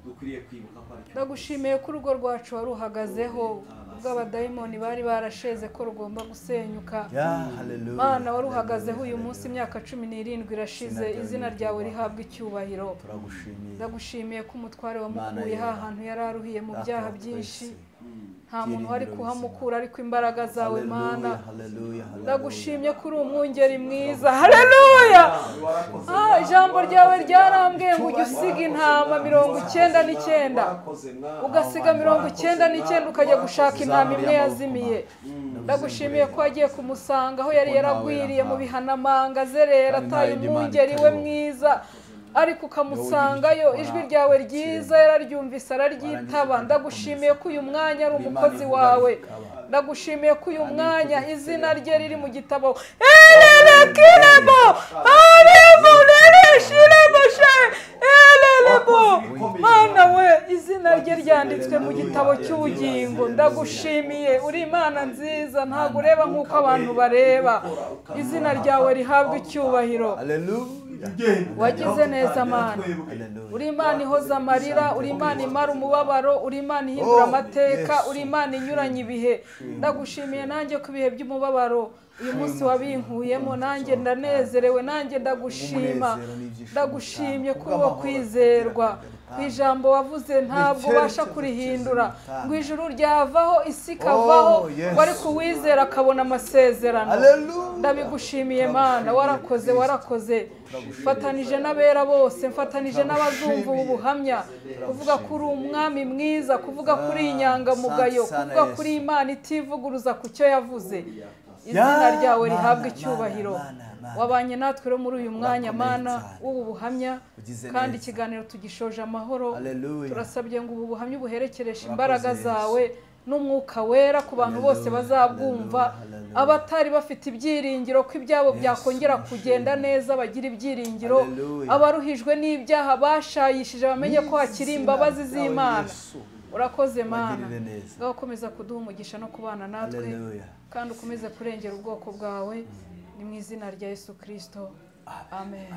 Dukwiriye kwibuka ko aricyo. Ndagushimiye ko urugo rwacu waruhagazeho. Bw'abadayimoni bari barasheze ko rugomba gusenyuka. Mana waruhagazeho uyu munsi imyaka 17 irashize, izina ryawe rihabwa icyubahiro. Ndagushimiye ko umutware wamukuye ahantu yari aruhiye mu byaha byinshi. Nta muntu wari kuhamukura ariko imbaraga zawe Mana. Ndagushimye ko uri umwungeri mwiza. Haleluya. Ijambo ryawe ryarambwiye ngo ujye usiga intama 99 ugasiga 99 ukajya gushaka intama imwe yazimiye. Ndagushimiye ko wagiye kumusanga aho yari yaragwiriye mu bihanamanga zerera ataye umwungeri we mwiza, ariko ukamusangayo ijwi ryawe ryiza yararyumvise araryitaba. Ndagushimiye ko uyu mwanya ari umukozi wawe. Ndagushimiye ko uyu mwanya izina rye riri mu gitabo. Mana we, izina rye ryanditswe mu gitabo cy'ubugingo. Ndagushimiye, uri Imana nziza, ntabwo ureba nk'uko abantu bareba. Izina ryawe rihabwa icyubahiro. Wagize neza Mana. Uri Imana ihoza amarira, uri Imana imara umubabaro, uri Imana ihindura amateka, uri Imana inyuranye ibihe. Ndagushimiye nanjye ku bihe by'umubabaro uyu munsi wabinkuyemo, nanjye ndanezerewe, nanjye ndagushima. Ndagushimye ko uwo kwizerwa. Ijambo wavuze ntabwo ubasha kurihindura, ngo ijuru ryavaho isi ikavaho, wari kuwizera akabona amasezerano. Ndabigushimiye Mana, warakoze. Mfatanije n'abera bose, mfatanije n'abazumva ubu buhamya, kuvuga kuri umwami mwiza, kuvuga kuri inyangamugayo, kuvuga kuri Imana itivuguruza ku cyo yavuze. Izina ryawe rihabwa icyubahiro. Wabanye natwe rero muri uyu mwanya Mana w'ubu buhamya, kandi ikiganiro tugishoje amahoro. Turasabye ngo ubu buhamya buherekereshe imbaraga zawe n'umwuka wera ku bantu bose bazabwumva, abatari bafite ibyiringiro ko ibyabo byakongera kugenda neza bagira ibyiringiro, abaruhijwe n'ibyaha bashayishije bamenye ko hakiri imbabazi z'Imana. Urakoze Mana, ngakomeza kuduha umugisha no kubana natwe, kandi ukomeze kurengera ubwoko bwawe. Ni mu izina rya Yesu Kristo. Amen.